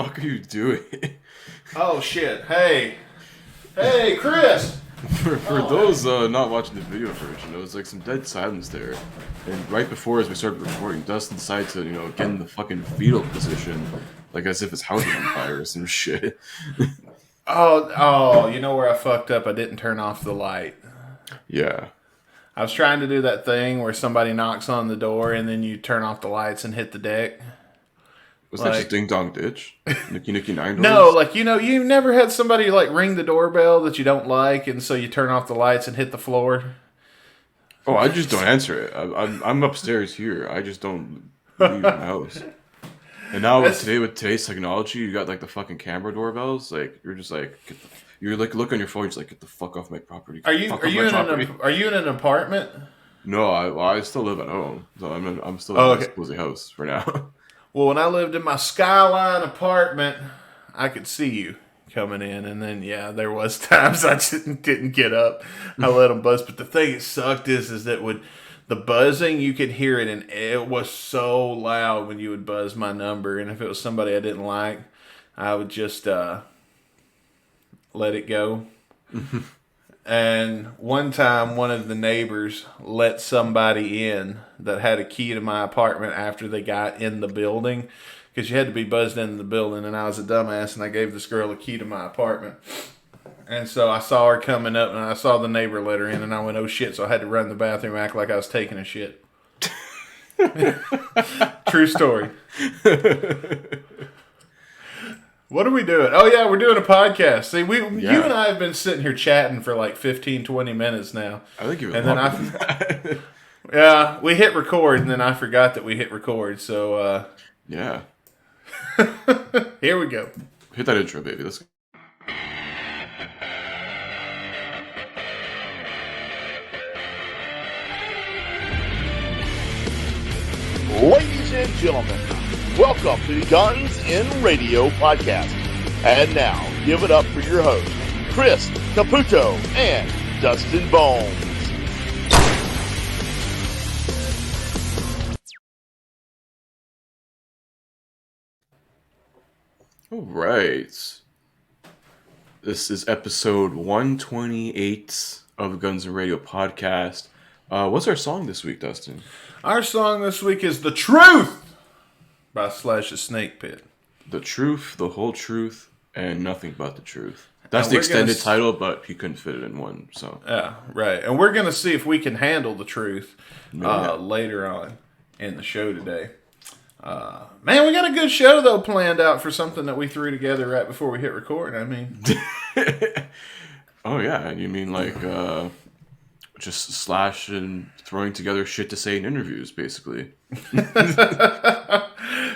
fuck are you doing? Oh shit! Hey, Chris. For those not watching the video version, there was like some dead silence there. And right before, as we started recording, Dustin decided to, get in the fucking fetal position, like as if his house was on fire or some shit. Oh, you know where I fucked up? I didn't turn off the light. Yeah. I was trying to do that thing where somebody knocks on the door and then you turn off the lights and hit the deck. Was that just Ding Dong Ditch? Nicky Nicky Nine No, Doors? you never had somebody ring the doorbell that you don't like, and so you turn off the lights and hit the floor. Oh, I just don't answer it. I'm upstairs here. I just don't leave my house. And now with today's technology, you got like the fucking camera doorbells. Like you're just like you're like look on your phone. You're just like get the fuck off my property. Are you in an apartment? No, I still live at home, so I'm still in this cozy house for now. Well, when I lived in my skyline apartment, I could see you coming in, and then there was times I didn't get up. I let them buzz, but the thing that sucked is that the buzzing, you could hear it, and it was so loud when you would buzz my number, and if it was somebody I didn't like, I would just let it go. And one time, one of the neighbors let somebody in that had a key to my apartment after they got in the building, because you had to be buzzed into the building, and I was a dumbass, and I gave this girl a key to my apartment. And so I saw her coming up, and I saw the neighbor let her in, and I went, oh shit, so I had to run to the bathroom and act like I was taking a shit. True story. What are we doing? Oh, yeah, we're doing a podcast. See, you and I have been sitting here chatting for like 15, 20 minutes now. I think you've been that. Yeah, we hit record, and then I forgot that we hit record, so... yeah. Here we go. Hit that intro, baby. Let's go. Ladies and gentlemen, welcome to the Guns in Radio podcast. And now, give it up for your hosts, Chris, Caputo, and Dustin Bonez. All right. This is episode 128 of the Guns and Radio podcast. What's our song this week, Dustin? Our song this week is The Truth by Slash's Snakepit. The Truth, the Whole Truth, and Nothing But the Truth. That's the extended title, but he couldn't fit it in one. So yeah, right. And we're going to see if we can handle the truth later on in the show today. Man, we got a good show, though, planned out for something that we threw together right before we hit record. I mean... Oh, yeah. And you mean like just Slash and throwing together shit to say in interviews, basically.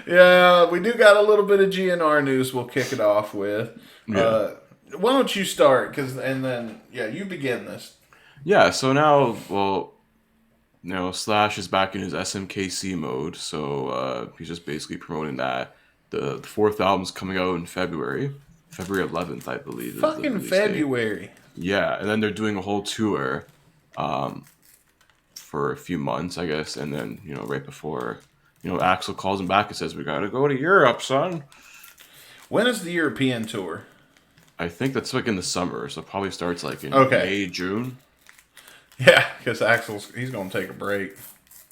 Yeah, we do got a little bit of GNR news we'll kick it off with. Yeah. Why don't you start? And then you begin this. Yeah, so now, Slash is back in his SMKC mode, so he's just basically promoting that. The fourth album's coming out in February 11th, I believe. Fucking February. Date. Yeah, and then they're doing a whole tour for a few months, I guess, and then, right before, Axl calls him back and says, we gotta go to Europe, son. When is the European tour? I think that's like in the summer, so it probably starts like in May, June. Yeah, because he's going to take a break.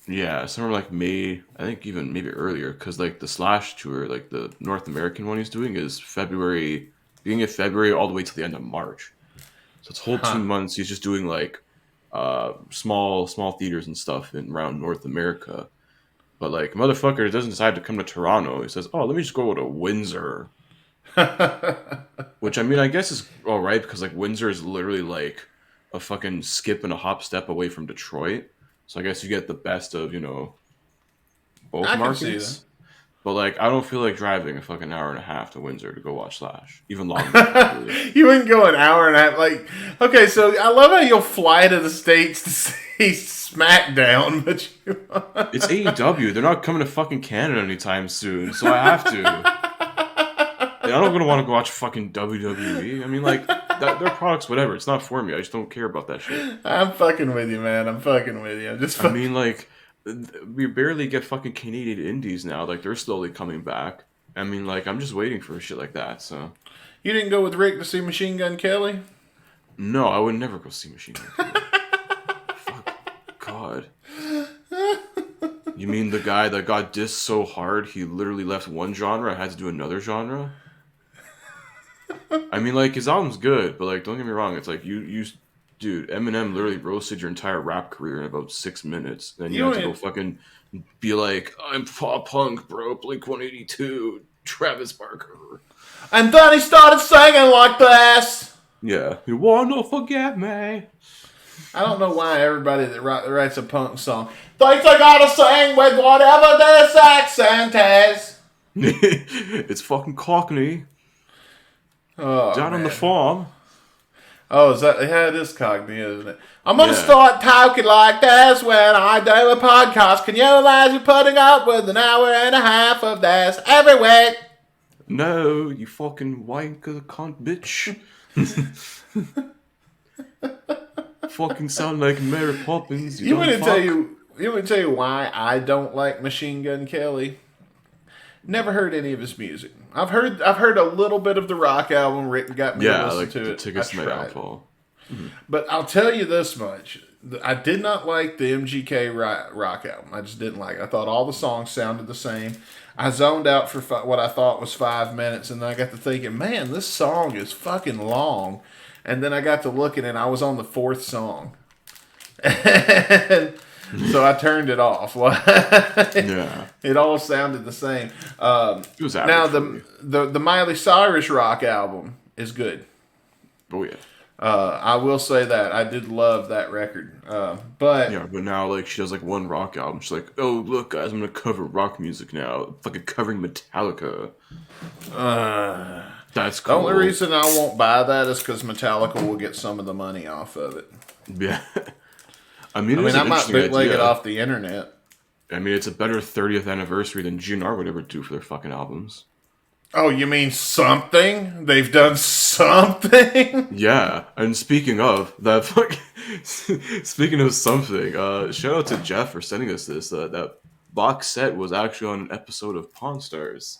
Yeah, somewhere like May, I think even maybe earlier, because like the Slash tour, like the North American one he's doing is beginning of February all the way to the end of March. So it's whole 2 months. He's just doing like small theaters and stuff around North America. But like motherfucker doesn't decide to come to Toronto. He says, "Oh, let me just go to Windsor," which I mean I guess is all right because like Windsor is literally like a fucking skip and a hop step away from Detroit. So I guess you get the best of, both markets. But like, I don't feel like driving a fucking hour and a half to Windsor to go watch Slash. Even longer. You wouldn't go an hour and a half. Like, okay, so I love how you'll fly to the States to see SmackDown, but it's AEW. They're not coming to fucking Canada anytime soon, so I have to. And I don't want to go watch fucking WWE. I mean, like, their products, whatever. It's not for me. I just don't care about that shit. I'm fucking with you, man. I'm fucking with you. I mean, like, we barely get fucking Canadian indies now. Like, they're slowly coming back. I mean, like, I'm just waiting for shit like that, so. You didn't go with Rick to see Machine Gun Kelly? No, I would never go see Machine Gun Kelly. Fuck. God. You mean the guy that got dissed so hard he literally left one genre and had to do another genre? I mean, like, his album's good, but, like, don't get me wrong, it's like, dude, Eminem literally roasted your entire rap career in about 6 minutes. Then you have to go fucking be like, I'm pop punk, bro, Blink-182, Travis Barker. And then he started singing like this. Yeah. You wanna forget me? I don't know why everybody that writes a punk song thinks they gotta sing with whatever this accent is. It's fucking Cockney. Oh, Down man. on the farm. Oh, is that? Yeah, it is Cockney, isn't it? I'm gonna start talking like this when I do a podcast. Can you imagine putting up with an hour and a half of this every week? No, you fucking wanker cunt bitch. Fucking sound like Mary Poppins. You want to tell you why I don't like Machine Gun Kelly? Never heard any of his music. I've heard a little bit of the rock album. Rick got me to listen to it. Tickets to my downfall. But I'll tell you this much: I did not like the MGK rock album. I just didn't like it. I thought all the songs sounded the same. I zoned out for what I thought was 5 minutes, and then I got to thinking, man, this song is fucking long. And then I got to looking, and I was on the 4th song. And so I turned it off. Yeah. It all sounded the same. It was now, average the Miley Cyrus rock album is good. Oh, yeah. I will say that. I did love that record. But now, like, she does, like, one rock album. She's like, oh, look, guys, I'm going to cover rock music now. Fucking covering Metallica. That's cool. The only reason I won't buy that is because Metallica will get some of the money off of it. Yeah. I I might bootleg it off the internet. I mean, it's a better 30th anniversary than GNR would ever do for their fucking albums. Oh, you mean something? They've done something? Yeah, and speaking of that, speaking of something, shout out to Jeff for sending us this. That box set was actually on an episode of Pawn Stars.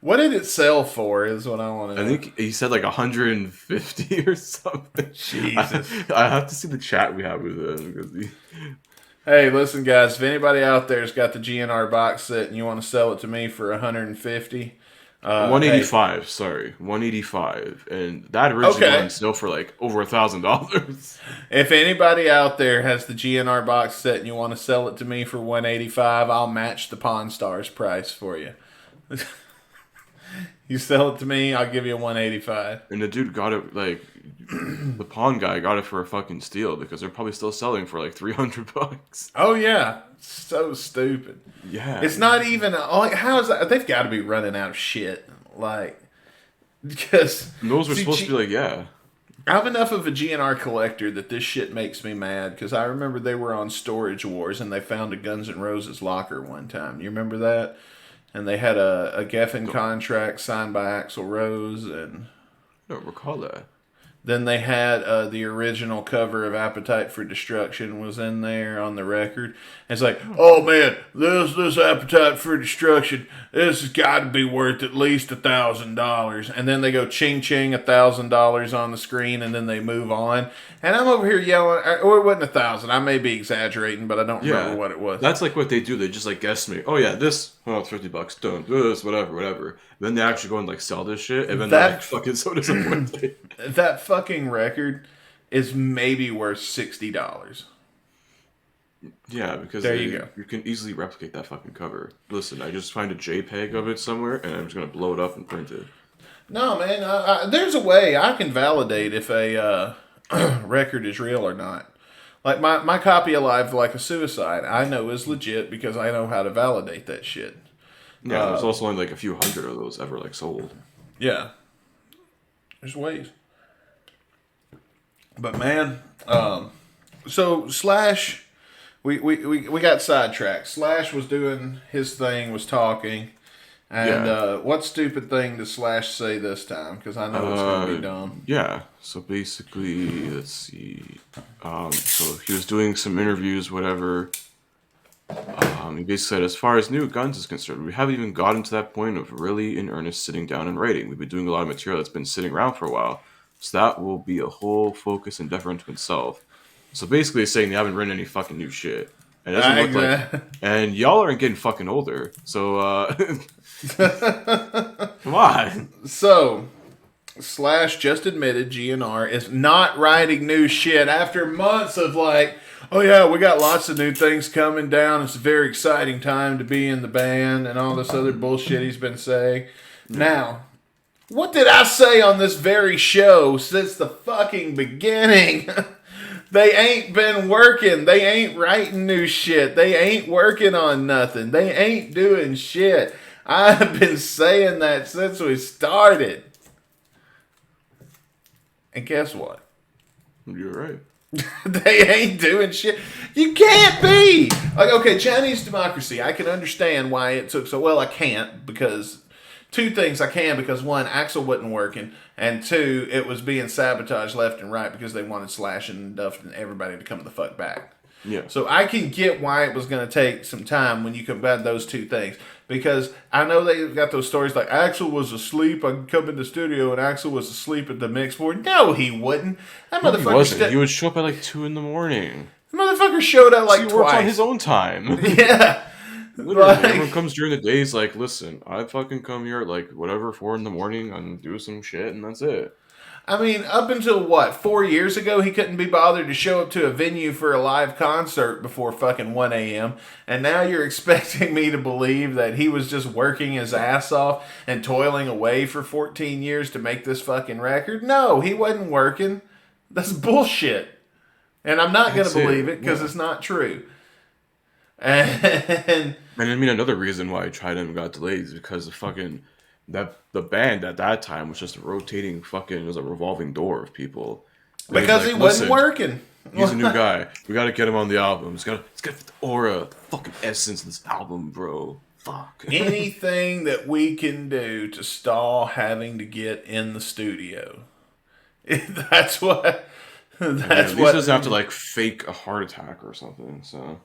What did it sell for? Is what I want to know. I think he said like 150 or something. Jesus, I have to see the chat we have with him because Hey, listen, guys. If anybody out there's got the GNR box set and you want to sell it to me for 150. 185, hey. sorry, 185, and that originally went still for like over $1,000. If anybody out there has the GNR box set and you want to sell it to me for 185, I'll match the Pawn Stars price for you. You sell it to me, I'll give you 185. And the dude got it like the pawn guy got it for a fucking steal because they're probably still selling for like $300. Oh yeah, so stupid. Yeah, it's not even like how is that? They've got to be running out of shit. Like because those were supposed to be like I'm enough of a GNR collector that this shit makes me mad because I remember they were on Storage Wars and they found a Guns N' Roses locker one time. You remember that? And they had a Geffen contract signed by Axl Rose, and I don't recall that. Then they had the original cover of Appetite for Destruction was in there on the record. And it's like, oh man, this Appetite for Destruction, this has got to be worth at least $1,000. And then they go ching ching $1,000 on the screen, and then they move on. And I'm over here yelling, or it wasn't 1,000. I may be exaggerating, but I don't remember what it was. That's like what they do. They just like guesstimate. Oh yeah, this it's $50. Don't do this, whatever. Then they actually go and like sell this shit, and then they're like fucking so disappointed. That fucking record is maybe worth $60. Yeah, because there you go. You can easily replicate that fucking cover. Listen, I just find a JPEG of it somewhere, and I'm just gonna blow it up and print it. No, man, there's a way I can validate if a record is real or not. Like my copy of Live Like a Suicide, I know is legit because I know how to validate that shit. Yeah, there's also only like a few hundred of those ever like sold. Yeah, there's ways. But man, so Slash, we got sidetracked. Slash was doing his thing, was talking, and what stupid thing did Slash say this time? Because I know it's gonna be dumb. Yeah. So basically, let's see. So he was doing some interviews, whatever, He basically said, as far as new guns is concerned, we haven't even gotten to that point of really in earnest sitting down and writing. We've been doing a lot of material that's been sitting around for a while, so that will be a whole focus endeavor into itself. So basically, it's saying they haven't written any fucking new shit, and it doesn't look like. And y'all aren't getting fucking older, so come on. So, Slash just admitted GNR is not writing new shit after months of like, oh yeah, we got lots of new things coming down. It's a very exciting time to be in the band and all this other bullshit he's been saying. Now, what did I say on this very show since the fucking beginning? They ain't been working. They ain't writing new shit. They ain't working on nothing. They ain't doing shit. I've been saying that since we started. And guess what? You're right. They ain't doing shit. You can't be. Like, okay, Chinese democracy, I can understand why it took so well. I can't because two things I can because one, Axel wasn't working, and two, it was being sabotaged left and right because they wanted Slash and Dustin and everybody to come the fuck back. Yeah. So I can get why it was going to take some time when you combine those two things. Because I know they got those stories like Axel was asleep. I come in the studio and Axel was asleep at the mix board. No, he wouldn't. That No, motherfucker he wasn't. He would show up at like 2 a.m. The motherfucker showed up like he twice. works on his own time. Yeah. Literally, Like- everyone comes during the day. He's like, listen, I fucking come here at like whatever 4 a.m. and do some shit, and that's it. I mean, up until what, 4 years ago, he couldn't be bothered to show up to a venue for a live concert before fucking 1 a.m. And now you're expecting me to believe that he was just working his ass off and toiling away for 14 years to make this fucking record? No, he wasn't working. That's bullshit. And I'm not going to believe it because it's not true. And I mean, another reason why Trident got delayed is because the band at that time was just a rotating fucking, it was a revolving door of people. And because like, he wasn't working. He's a new guy. We gotta get him on the album. It's gotta fit the aura, the fucking essence of this album, bro. Fuck. Anything that we can do to stall having to get in the studio. That's what. That's At least what. doesn't have to like fake a heart attack or something. So.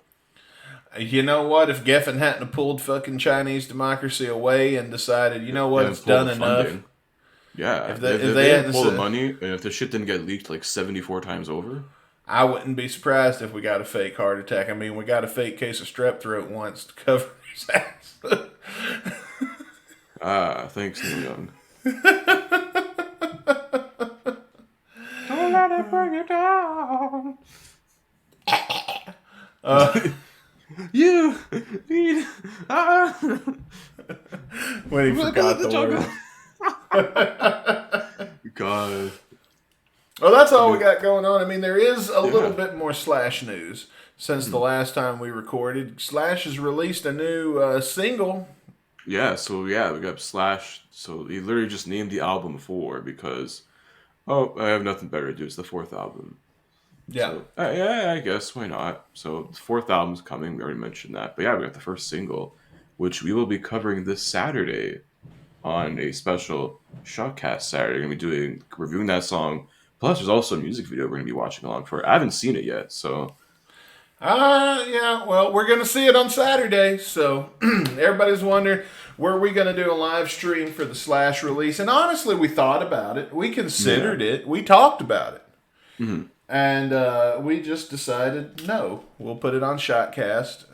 You know what? If Geffen hadn't have pulled fucking Chinese democracy away and decided, you know what, it's done enough. Yeah, If if they they hadn't didn't pull the said- money, and if the shit didn't get leaked like 74 times over, I wouldn't be surprised if we got a fake heart attack. I mean, we got a fake case of strep throat once to cover his ass. thanks, Neil Young. Don't let it bring you down. You need When he forgot the word. God. Well, that's all we got going on. I mean, there is a little bit more Slash news since the last time we recorded. Slash has released a new single. Yeah, we got Slash. So he literally just named the album 4 because, I have nothing better to do. It's the 4th album. Yeah. So, yeah, I guess. Why not? So the 4th album's coming. We already mentioned that. But yeah, we got the first single, which we will be covering this Saturday on a special Shotcast Saturday. We're going to be reviewing that song. Plus, there's also a music video we're going to be watching along for. I haven't seen it yet, so... Yeah, well, we're going to see it on Saturday, so everybody's wondering, were we going to do a live stream for the Slash release? And honestly, we thought about it. We considered it. We talked about it. Mm-hmm. And we just decided, no, we'll put it on Shotcast,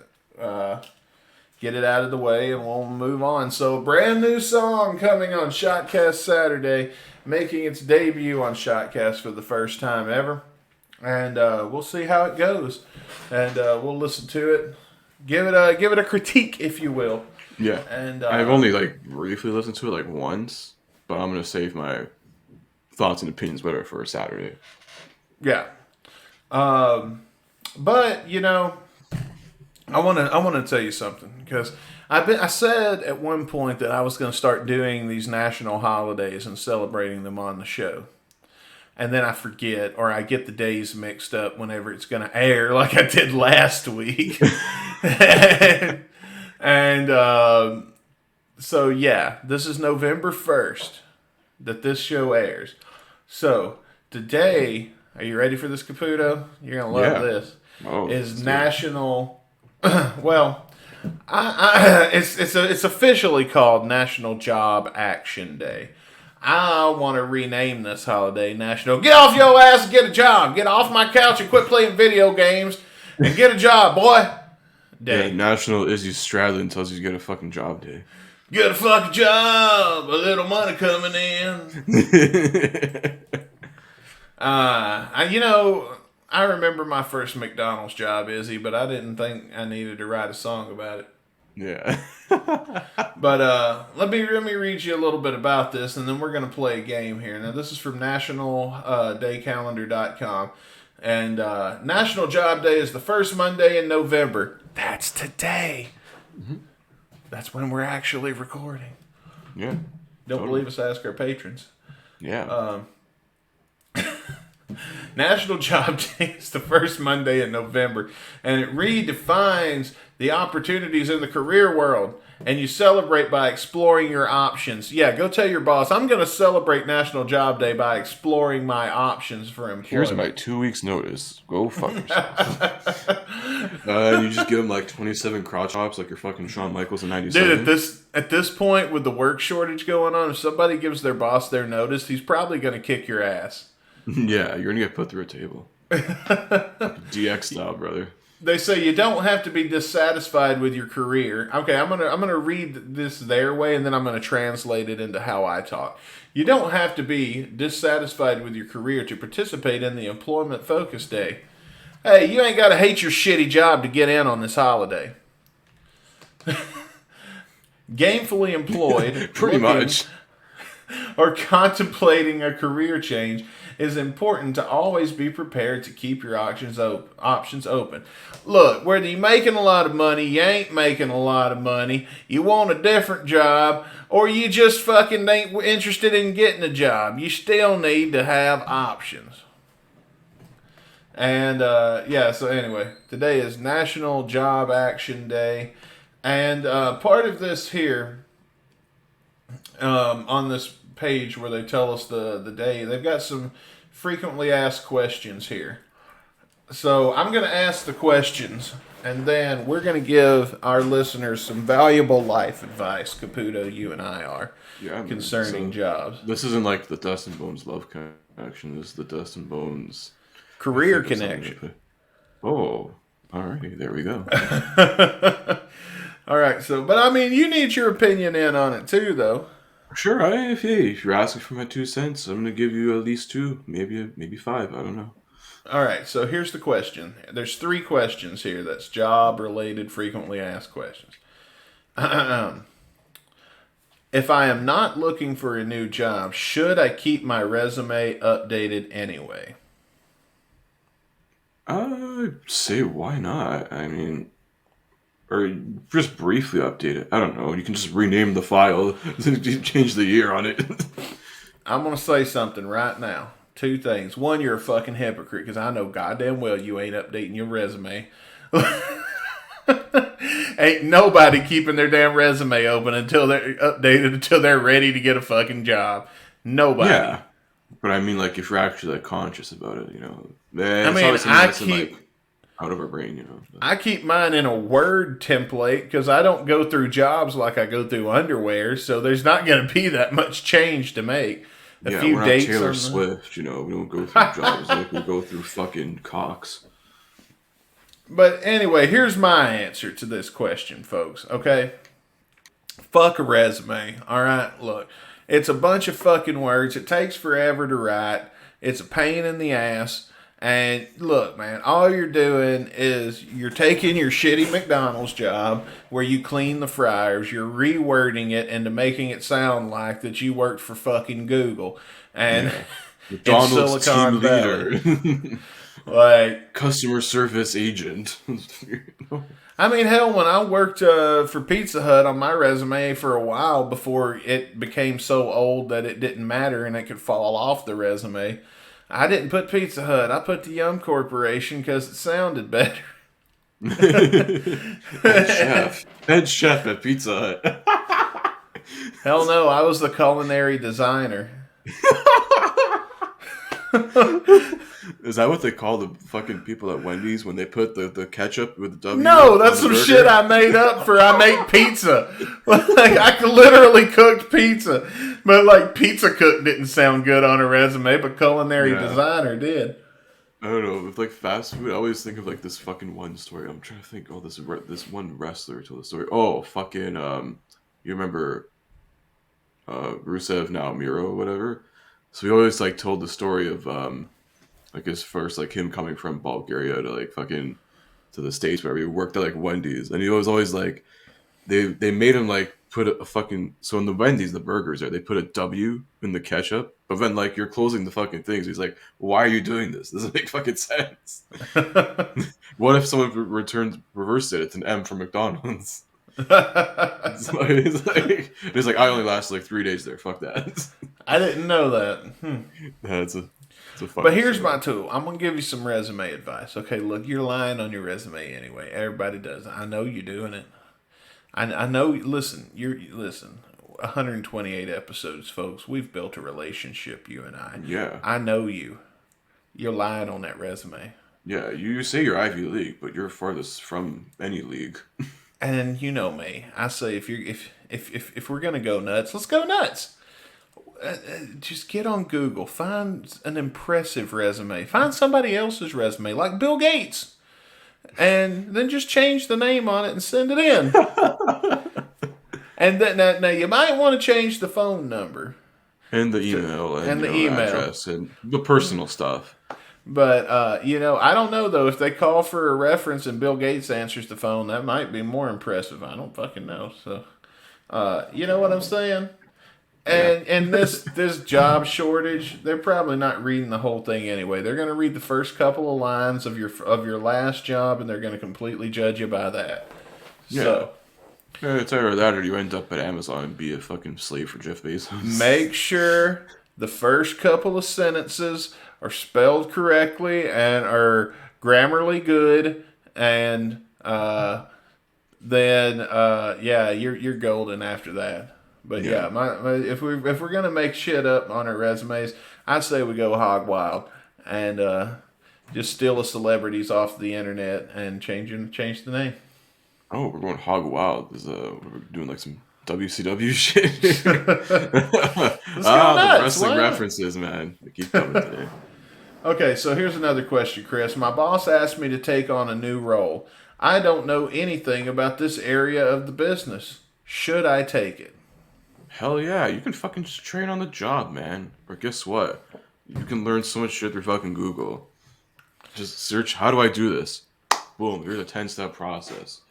get it out of the way, and we'll move on. So, a brand new song coming on Shotcast Saturday, making its debut on Shotcast for the first time ever. And we'll see how it goes. And we'll listen to it. Give it a critique, if you will. Yeah. And I've only briefly listened to it once, but I'm going to save my thoughts and opinions better for Saturday. Yeah. But, you know, I want to tell you something, because I said at one point that I was going to start doing these national holidays and celebrating them on the show. And then I forget, or I get the days mixed up whenever it's going to air, like I did last week. and so, yeah, this is November 1st that this show airs. So, today, are you ready for this, Caputo? You're going to love this. Oh, Is National Well, it's officially called National Job Action Day. I want to rename this holiday National Get Off Your Ass and Get a Job. Get off my couch and quit playing video games and get a job, boy. Day. Yeah, National Izzy Stradlin tells you to get a fucking job day. Get a fucking job. A little money coming in. I remember my first McDonald's job, Izzy, but I didn't think I needed to write a song about it. Yeah. But let me read you a little bit about this, and then we're going to play a game here. Now, this is from nationaldaycalendar.com. And National Job Day is the first Monday in November. That's today. Mm-hmm. That's when we're actually recording. Yeah. Don't believe us, ask our patrons. Yeah. National Job Day is the first Monday in November, and it redefines the opportunities in the career world, and you celebrate by exploring your options. Yeah, go tell your boss, I'm going to celebrate National Job Day by exploring my options for employment. Here's my 2 weeks notice. Go fuck yourself. You just give them like 27 crotch chops like you're fucking Shawn Michaels in 97. Dude, at this point with the work shortage going on, if somebody gives their boss their notice, he's probably going to kick your ass. Yeah, you're going to get put through a table. DX style, brother. They say you don't have to be dissatisfied with your career. Okay, I'm gonna read this their way, and then I'm gonna translate it into how I talk. You don't have to be dissatisfied with your career to participate in the Employment Focus Day. Hey, you ain't gotta hate your shitty job to get in on this holiday. Gainfully employed, pretty much, or contemplating a career change is important to always be prepared to keep your options open. Look, whether you're making a lot of money, you ain't making a lot of money, you want a different job, or you just fucking ain't interested in getting a job, you still need to have options. And, so anyway, today is National Job Action Day. And part of this here, on this page where they tell us the day, they've got some frequently asked questions here. So I'm going to ask the questions, and then we're going to give our listeners some valuable life advice, Caputo, you and I are, concerning jobs. This isn't like the Dustin Bonez love connection. This is the Dustin Bonez career connection. Oh, alrighty, there we go. All right, but I mean, you need your opinion in on it too, though. Sure, if you're asking for my 2 cents, I'm going to give you at least 2, maybe 5, I don't know. All right, so here's the question. There's 3 questions here that's job-related, frequently asked questions. If I am not looking for a new job, should I keep my resume updated anyway? I'd say why not? I mean, or just briefly update it. I don't know. You can just rename the file, change the year on it. I'm going to say something right now. 2 things. 1, you're a fucking hypocrite because I know goddamn well you ain't updating your resume. Ain't nobody keeping their damn resume open until they're updated, until they're ready to get a fucking job. Nobody. Yeah. But I mean, like, if you're actually like conscious about it, out of our brain, I keep mine in a Word template because I don't go through jobs like I go through underwear, so there's not going to be that much change to make. A few we're dates not Taylor Swift, we don't go through jobs like we go through fucking cocks. But anyway, here's my answer to this question, folks, okay? Fuck a resume, alright? Look, it's a bunch of fucking words. It takes forever to write. It's a pain in the ass. And look, man, all you're doing is you're taking your shitty McDonald's job where you clean the fryers, you're rewording it into making it sound like that you worked for fucking Google and McDonald's team leader, like customer service agent. I mean, hell, when I worked for Pizza Hut on my resume for a while before it became so old that it didn't matter and it could fall off the resume, I didn't put Pizza Hut. I put the Yum Corporation because it sounded better. Head chef at Pizza Hut. Hell no, I was the culinary designer. Is that what they call the fucking people at Wendy's when they put the ketchup with the W? No, that's some shit I made up for I make pizza. Like, I literally cooked pizza. But, like, pizza cook didn't sound good on a resume, but culinary designer did. I don't know. With, like, fast food, I always think of, like, this fucking one story. I'm trying to think, this one wrestler told the story. Oh, fucking, you remember Rusev, now Miro, or whatever? So he always, like, told the story of, like, his first, like, him coming from Bulgaria to, like, fucking, to the States, where he worked at, like, Wendy's. And he was always, like, they made him, like, put a fucking, so in the Wendy's, the burgers, right, they put a W in the ketchup, but then, like, you're closing the fucking things. He's like, why are you doing this? Doesn't make fucking sense. What if someone reversed it? It's an M for McDonald's. He's like, I only lasted, like, 3 days there. Fuck that. I didn't know that. Yeah, it's a fun But here's story. my tool. I'm going to give you some resume advice. Okay, look, you're lying on your resume anyway. Everybody does. I know you're doing it. I know. Listen, 128 episodes, folks. We've built a relationship, you and I. Yeah. I know you. You're lying on that resume. Yeah, you say you're Ivy League, but you're farthest from any league. And you know me. I say if we're gonna go nuts, let's go nuts. Just get on Google, find an impressive resume, find somebody else's resume, like Bill Gates, and then just change the name on it and send it in. And then now you might want to change the phone number And the email. And the the email. address and the personal stuff. But, I don't know, though. If they call for a reference and Bill Gates answers the phone, that might be more impressive. I don't fucking know. So, you know what I'm saying? And this job shortage, they're probably not reading the whole thing anyway. They're going to read the first couple of lines of your last job, and they're going to completely judge you by that. Yeah. So, It's either that or you end up at Amazon and be a fucking slave for Jeff Bezos. make sure the first couple of sentences are spelled correctly and are grammarly good, and then you're golden after that. But if we're gonna make shit up on our resumes, I say we go hog wild and just steal the celebrities off the internet and change the name. Oh, we're going hog wild. We're doing like some WCW shit. nuts. The wrestling Why? references, man. They keep coming today. Okay, so here's another question, Chris. My boss asked me to take on a new role. I don't know anything about this area of the business. Should I take it? Hell yeah, you can fucking just train on the job, man. Or guess what? You can learn so much shit through fucking Google. Just search, how do I do this? Boom, here's a 10-step process.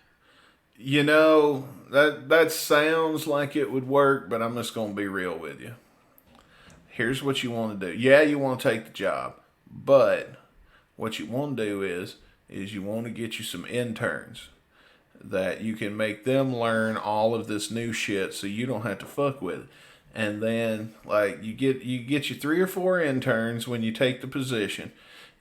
You know, that sounds like it would work, but I'm just going to be real with you. Here's what you want to do. Yeah, you want to take the job, but what you want to do is you want to get you some interns that you can make them learn all of this new shit so you don't have to fuck with it. And then, like, you get you 3 or 4 interns when you take the position.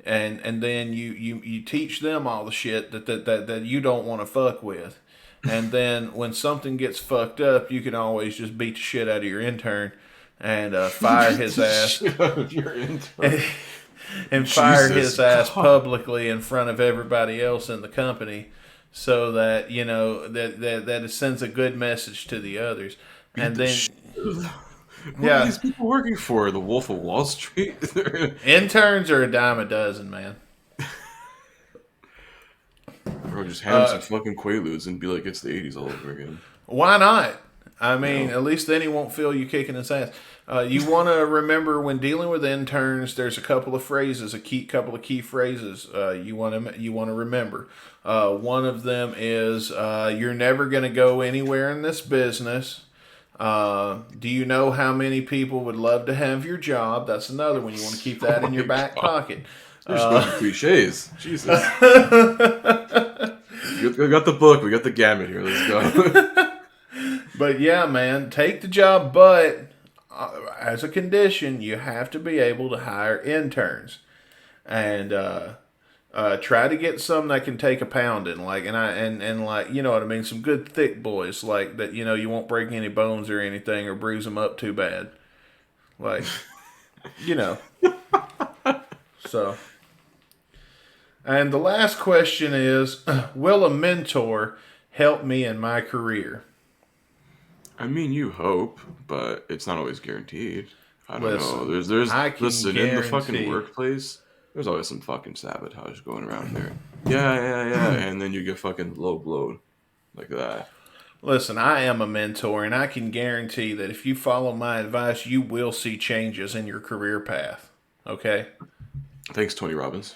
And then you teach them all the shit that you don't want to fuck with. And then when something gets fucked up, you can always just beat the shit out of your intern and fire his ass. And fire his ass publicly in front of everybody else in the company, so that that it sends a good message to the others. And then Who are these people working for? The Wolf of Wall Street? interns are a dime a dozen, man. Bro, just hand them some fucking Quaaludes and be like, it's the 80s all over again. Why not? I mean, at least then he won't feel you kicking his ass. You want to remember when dealing with interns, there's a couple of phrases, couple of key phrases you want to remember. One of them is, "You're never going to go anywhere in this business." Do you know how many people would love to have your job? That's another one. You want to keep that in your back pocket. There's no cliches. Jesus. We got the book. We got the gamut here. Let's go. But yeah, man, take the job, but as a condition, you have to be able to hire interns, and try to get some that can take a pounding, like, and like, you know what I mean, some good thick boys, like that, you won't break any bones or anything or bruise them up too bad, like, So, and the last question is, will a mentor help me in my career? I mean, you hope, but it's not always guaranteed. I don't know. I can Listen, in the fucking guarantee. workplace, there's always some fucking sabotage going around there. Yeah, and then you get fucking low blowed like that. Listen, I am a mentor, and I can guarantee that if you follow my advice, you will see changes in your career path. Okay? Thanks, Tony Robbins.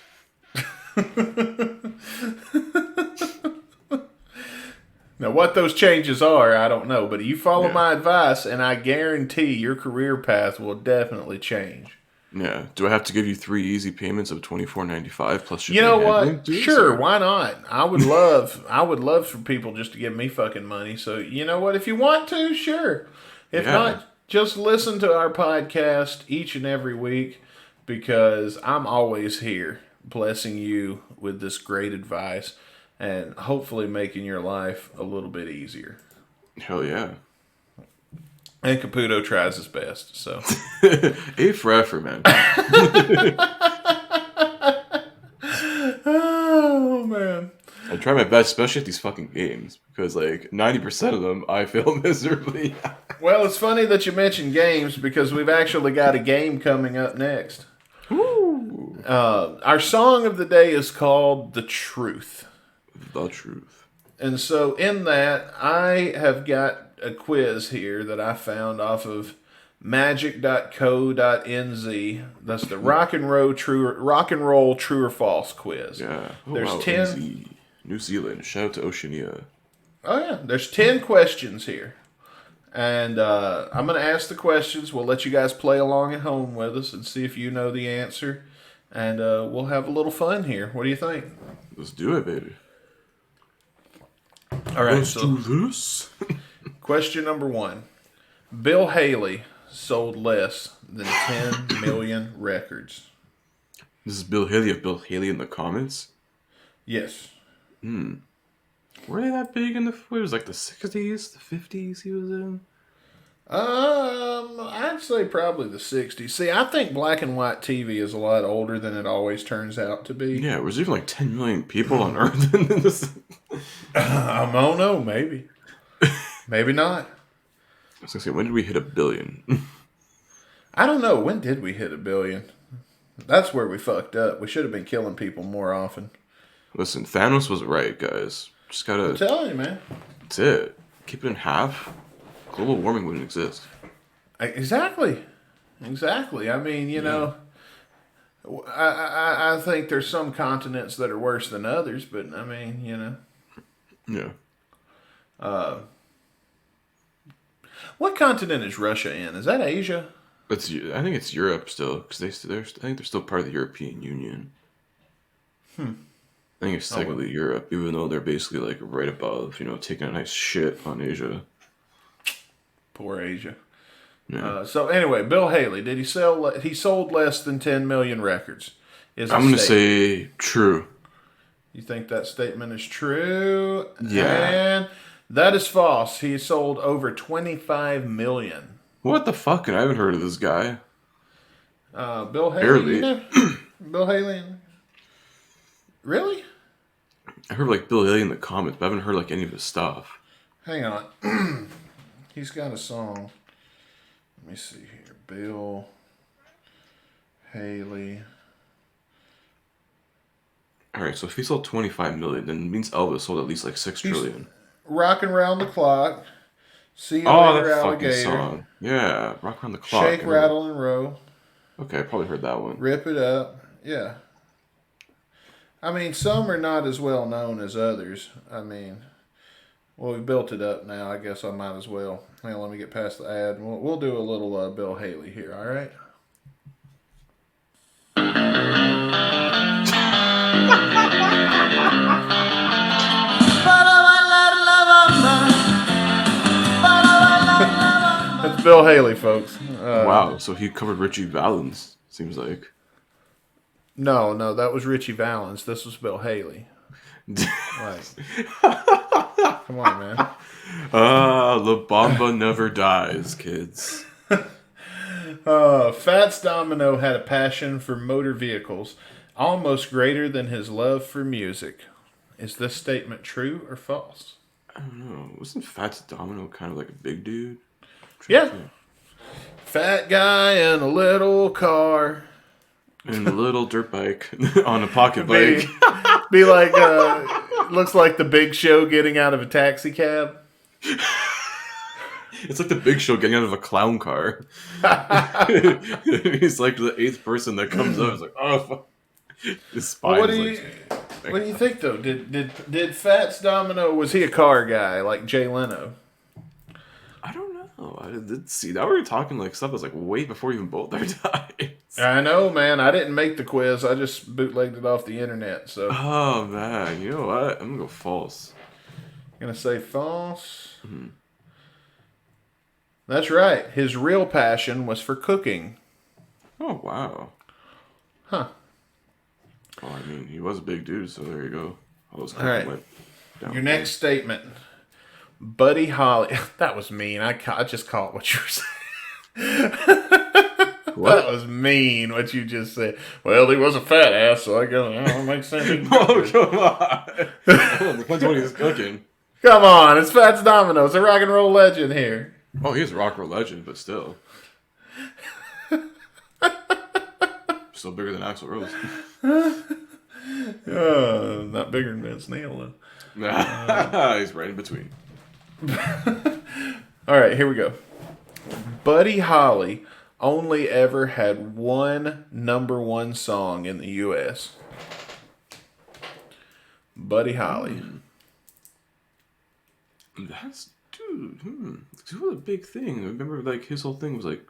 Now, what those changes are, I don't know, but you follow Yeah. my advice, and I guarantee your career path will definitely change. Yeah. Do I have to give you 3 easy payments of $24.95 plus shipping? You know and handling? what? Dude, Sure, sir. why not? I would love for people just to give me fucking money. So you know what? If you want to, sure. If Yeah. not, just listen to our podcast each and every week because I'm always here blessing you with this great advice and hopefully making your life a little bit easier. Hell yeah. And Caputo tries his best. So A for effort, man. oh man. I try my best, especially at these fucking games, because like 90% of them I fail miserably. Well, it's funny that you mentioned games because we've actually got a game coming up next. Woo. Our song of the day is called The Truth. The truth. And so in that, I have got a quiz here that I found off of magic.co.nz. That's the rock and roll true or false quiz. Yeah. Oh, There's wow, 10. NZ. New Zealand. Shout out to Oceania. Oh yeah, there's 10 questions here. And I'm going to ask the questions. We'll let you guys play along at home with us and see if you know the answer. And we'll have a little fun here. What do you think? Let's do it, baby. All right, Let's do this. question number 1. Bill Haley sold less than 10 million records. This is Bill Haley of Bill Haley in the comments. Yes. Were they that big in the? It was like the 60s, the 50s. He was in. I'd say probably the 60s. See, I think black and white TV is a lot older than it always turns out to be. Yeah, was there even like 10 million people on Earth in this? I don't know. Maybe. Maybe not. I was gonna say, when did we hit 1 billion? I don't know. When did we hit 1 billion? That's where we fucked up. We should have been killing people more often. Listen, Thanos was right, guys. Just I'm gotta. telling you, man. That's it. Keep it in half. Global warming wouldn't exist. Exactly. I mean, you know, I think there's some continents that are worse than others, but I mean, you know. Yeah. What continent is Russia in? Is that Asia? I think it's Europe still, because I think they're still part of the European Union. I think it's technically Europe, even though they're basically like right above, taking a nice shit on Asia. Poor Asia. Yeah. So anyway, Bill Haley, did he sell? He sold less than 10 million records. I'm going to say true. You think that statement is true? Yeah. And that is false. He sold over 25 million. What the fuck? And I haven't heard of this guy. Bill Haley. Barely. You know? Bill Haley. Really? I heard like Bill Haley in the comments, but I haven't heard like any of his stuff. Hang on. He's got a song. Let me see here. Bill Haley. Alright, so if he sold 25 million, then it means Elvis sold at least like 6 trillion. Rockin' Round the Clock. See you Oh, later, that fucking alligator. song. Yeah, Rock Around the Clock. Shake, rattle, and roll. Okay, I probably heard that one. Rip it up. Yeah. I mean, some are not as well known as others. I mean, well, we built it up now. I guess I might as well. Hang on, let me get past the ad. We'll do a little Bill Haley here, all right? That's Bill Haley, folks. Wow, so he covered Richie Valens, seems like. No, that was Richie Valens. This was Bill Haley. Right. Come on, man. La Bamba never dies, kids. Fats Domino had a passion for motor vehicles, almost greater than his love for music. Is this statement true or false? I don't know. Wasn't Fats Domino kind of like a big dude? Yeah. Fat guy in a little car. And a little dirt bike on a pocket bike. Be like, looks like the Big Show getting out of a taxi cab. It's like the Big Show getting out of a clown car. He's like the 8th person that comes up. It's like, oh, fuck. His spine What do you think though? Did Fats Domino, was he a car guy like Jay Leno? I don't know. I did see that. We were talking like stuff that was like way before even both their times. I know, man. I didn't make the quiz. I just bootlegged it off the internet. So. Oh man, you know what? I'm gonna go false. Gonna say false. Mm-hmm. That's right. His real passion was for cooking. Oh wow. Huh. Well, I mean, he was a big dude, so there you go. All right. Your next statement. Buddy Holly. That was mean. I just caught what you were saying. What? That was mean, what you just said. Well, he was a fat ass, so I guess it don't make sense. Oh, come on. Well, depends what he's cooking. Come on, it's Fats Domino. It's a rock and roll legend here. Oh, he's a rock and roll legend, but still. Still bigger than Axl Rose. Not bigger than Vince Neil, though. He's right in between. All right, here we go. Buddy Holly only ever had one #1 song in the U.S. Buddy Holly. That's, dude, It was a big thing. I remember, like, his whole thing was like,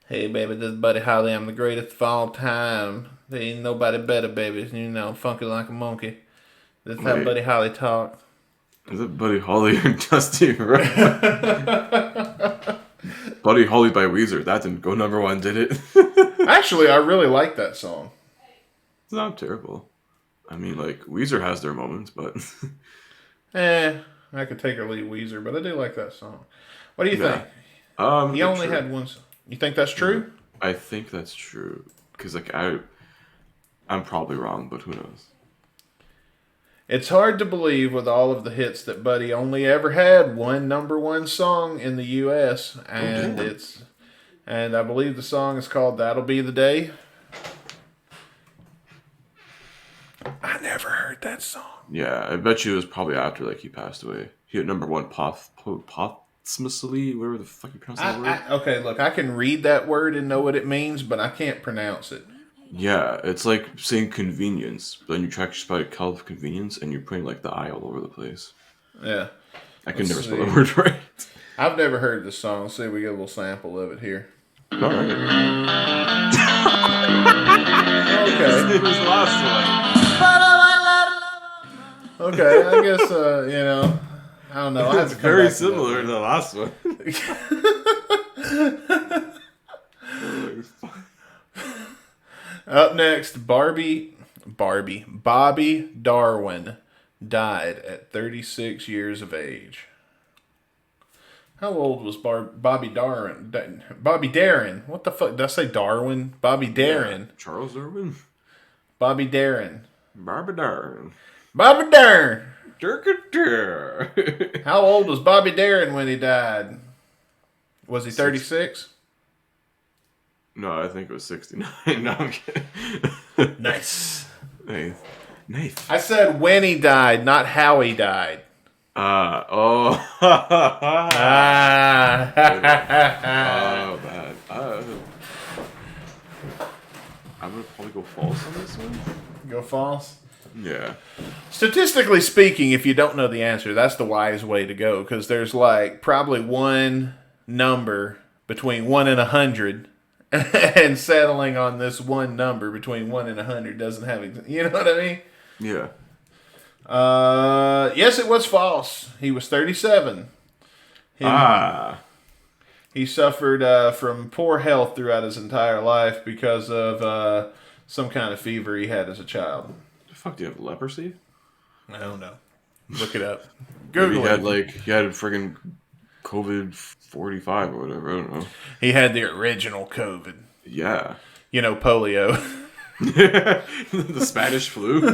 Hey, baby, this is Buddy Holly. I'm the greatest of all time. There ain't nobody better, baby. You know, funky like a monkey. This is how Buddy Holly talk. Is it Buddy Holly or Dustin? Buddy Holly by Weezer. That didn't go #1, did it? Actually, I really like that song. It's not terrible. I mean, like, Weezer has their moments, but... I could take or leave Weezer, but I do like that song. What do you think? He only had one song. You think that's true? I think that's true. Because, like, I'm probably wrong, but who knows? It's hard to believe with all of the hits that Buddy only ever had one #1 song in the U.S. And and I believe the song is called "That'll Be the Day." I never heard that song. Yeah, I bet you it was probably after, like, he passed away. He had #1 posthumously, whatever the fuck you pronounce that word. Okay, look, I can read that word and know what it means, but I can't pronounce it. Yeah, it's like saying convenience, but then you try to spell it of convenience, and you're putting, like, the I all over the place. Yeah. I can never spell the word right. I've never heard this song. Let's see if we get a little sample of it here. All right. Okay. It was the last one. Okay, I guess, I don't know. It's very similar to the last one. Up next, Bobby Darwin died at 36 years of age. How old was Bobby Darwin? Bobby Darin. What the fuck? Did I say Darwin? Bobby Darin. Yeah. Charles Darwin? Bobby Darin. Bobby Darin. Bobby Darin. Durkadur. How old was Bobby Darin when he died? Was he 36? No, I think it was 69. No, I'm kidding. Nice. Nice. I said when he died, not how he died. Oh, Ah. man. I'm going to probably go false on this one. Go false? Yeah. Statistically speaking, if you don't know the answer, that's the wise way to go, because there's like probably one number between 1 and 100, and settling on this one number between 1 and 100 doesn't have, you know what I mean? Yeah. Yes, it was false. He was 37. He suffered from poor health throughout his entire life because of some kind of fever he had as a child. The fuck, do you have leprosy? I don't know. Look it up. Google Maybe he had friggin' COVID 45 or whatever. I don't know. He had the original COVID. Yeah. Polio. The Spanish flu.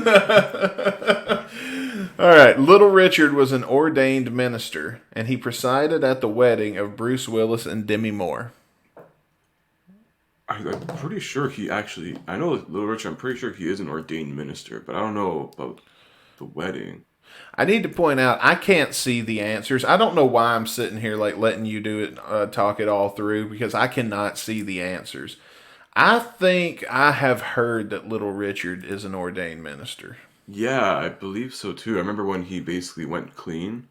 All right. Little Richard was an ordained minister, and he presided at the wedding of Bruce Willis and Demi Moore. I'm pretty sure he actually... I know Little Richard, I'm pretty sure he is an ordained minister, but I don't know about the wedding. I need to point out, I can't see the answers. I don't know why I'm sitting here like letting you do it, talk it all through, because I cannot see the answers. I think I have heard that Little Richard is an ordained minister. Yeah, I believe so too. I remember when he basically went clean.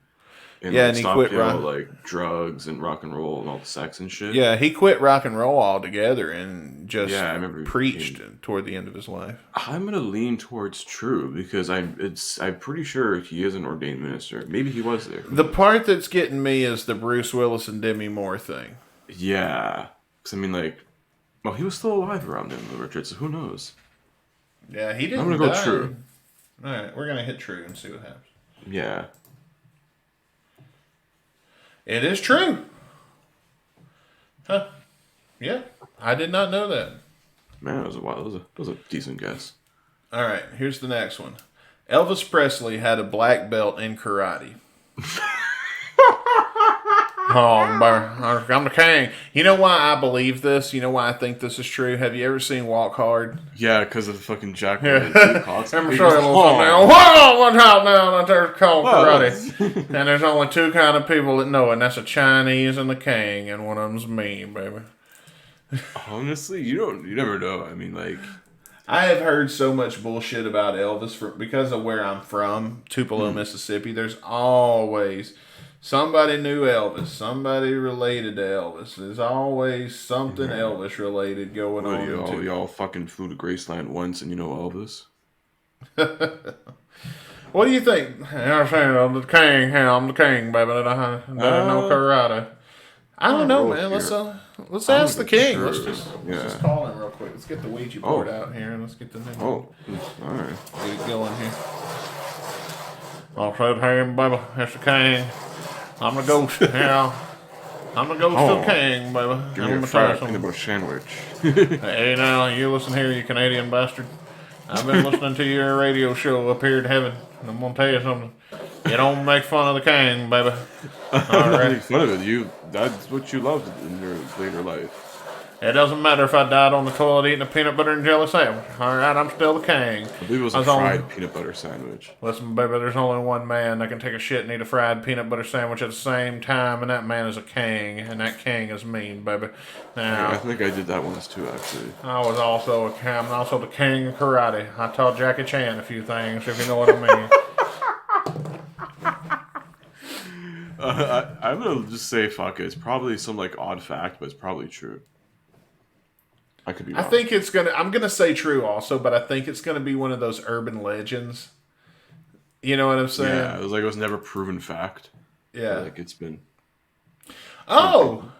And, and he quit like drugs and rock and roll and all the sex and shit. Yeah, he quit rock and roll altogether and just I remember preached toward the end of his life. I'm gonna lean towards true because I'm pretty sure he is an ordained minister. Maybe he was there. The part that's getting me is the Bruce Willis and Demi Moore thing. Yeah, because I mean, like, well, he was still alive around then, Little Richard. So who knows? Yeah, he didn't. I'm gonna go true. All right, we're gonna hit true and see what happens. Yeah. It is true. Huh. Yeah. I did not know that. Man, that was a while. That was a decent guess. All right. Here's the next one. Elvis Presley had a black belt in karate. I'm the king. You know why I believe this? You know why I think this is true? Have you ever seen Walk Hard? Yeah, because of the fucking Jack. Yeah. I'm sure a little something now. Whoa, one out now. There's called karate. And there's only two kind of people that know it, and that's a Chinese and the king, and one of them's me, baby. Honestly, you never know. I mean, like, I have heard so much bullshit about Elvis because of where I'm from, Tupelo, Mississippi. There's always somebody knew Elvis, somebody related to Elvis. There's always something Elvis related going on. Y'all fucking flew to Graceland once and you know Elvis? What do you think? I'm the king, baby. I know karate. I don't know, man. Let's ask the king. Sure. Let's just call him real quick. Let's get the Ouija board out here and let's get the name. All right. Get it going here. I'll say, hey, baby, that's the king. I'm the ghost. Yeah. I'm the ghost of the king, baby. Give me a fried peanut butter sandwich. Hey, now, you listen here, you Canadian bastard. I've been listening to your radio show up here in heaven. And I'm going to tell you something. You don't make fun of the king, baby. I'm not making fun of it. That's what you loved in your later life. It doesn't matter if I died on the toilet eating a peanut butter and jelly sandwich. All right, I'm still the king. I believe it was a fried peanut butter sandwich. Listen, baby, there's only one man that can take a shit and eat a fried peanut butter sandwich at the same time, and that man is a king, and that king is me, baby. Now, I think I did that once too, actually. I'm also the king of karate. I taught Jackie Chan a few things, if you know what I mean. I'm gonna just say fuck it. It's probably some like odd fact, but it's probably true. I could be wrong. I think I'm gonna say true also, but I think it's gonna be one of those urban legends. You know what I'm saying? Yeah, it was never proven fact. Yeah. Like it's been. Oh!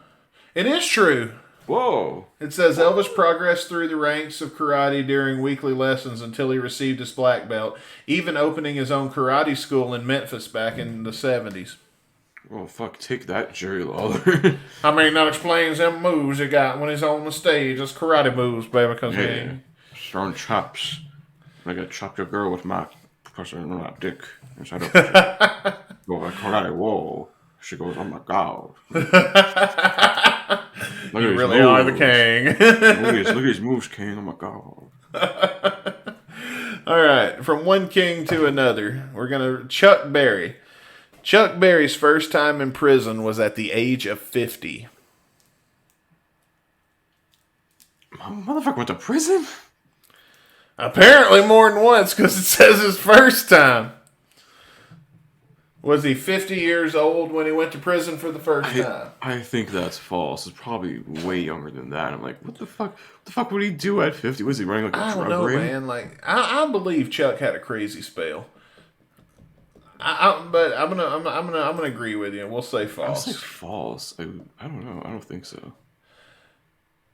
It is true. Whoa. It says Elvis progressed through the ranks of karate during weekly lessons until he received his black belt, even opening his own karate school in Memphis back in the 70s. Oh, fuck, take that, Jerry Lawler. I mean, that explains them moves he got when he's on the stage. That's karate moves, baby, because throwing chops. I got chopped your girl with my dick inside of her. Go like karate, whoa. She goes, oh my god. You really are the king. Look at these moves, king. Oh my god. All right, from one king to another, we're going to Chuck Berry. Chuck Berry's first time in prison was at the age of 50. Motherfucker went to prison? Apparently more than once, because it says his first time. Was he 50 years old when he went to prison for the first time? I think that's false. It's probably way younger than that. I'm like, what the fuck? What the fuck would he do at 50? Was he running like a drug ring? I don't know, man. Like, I believe Chuck had a crazy spell. But I'm gonna agree with you. We'll say false. I'll say false. I don't know. I don't think so.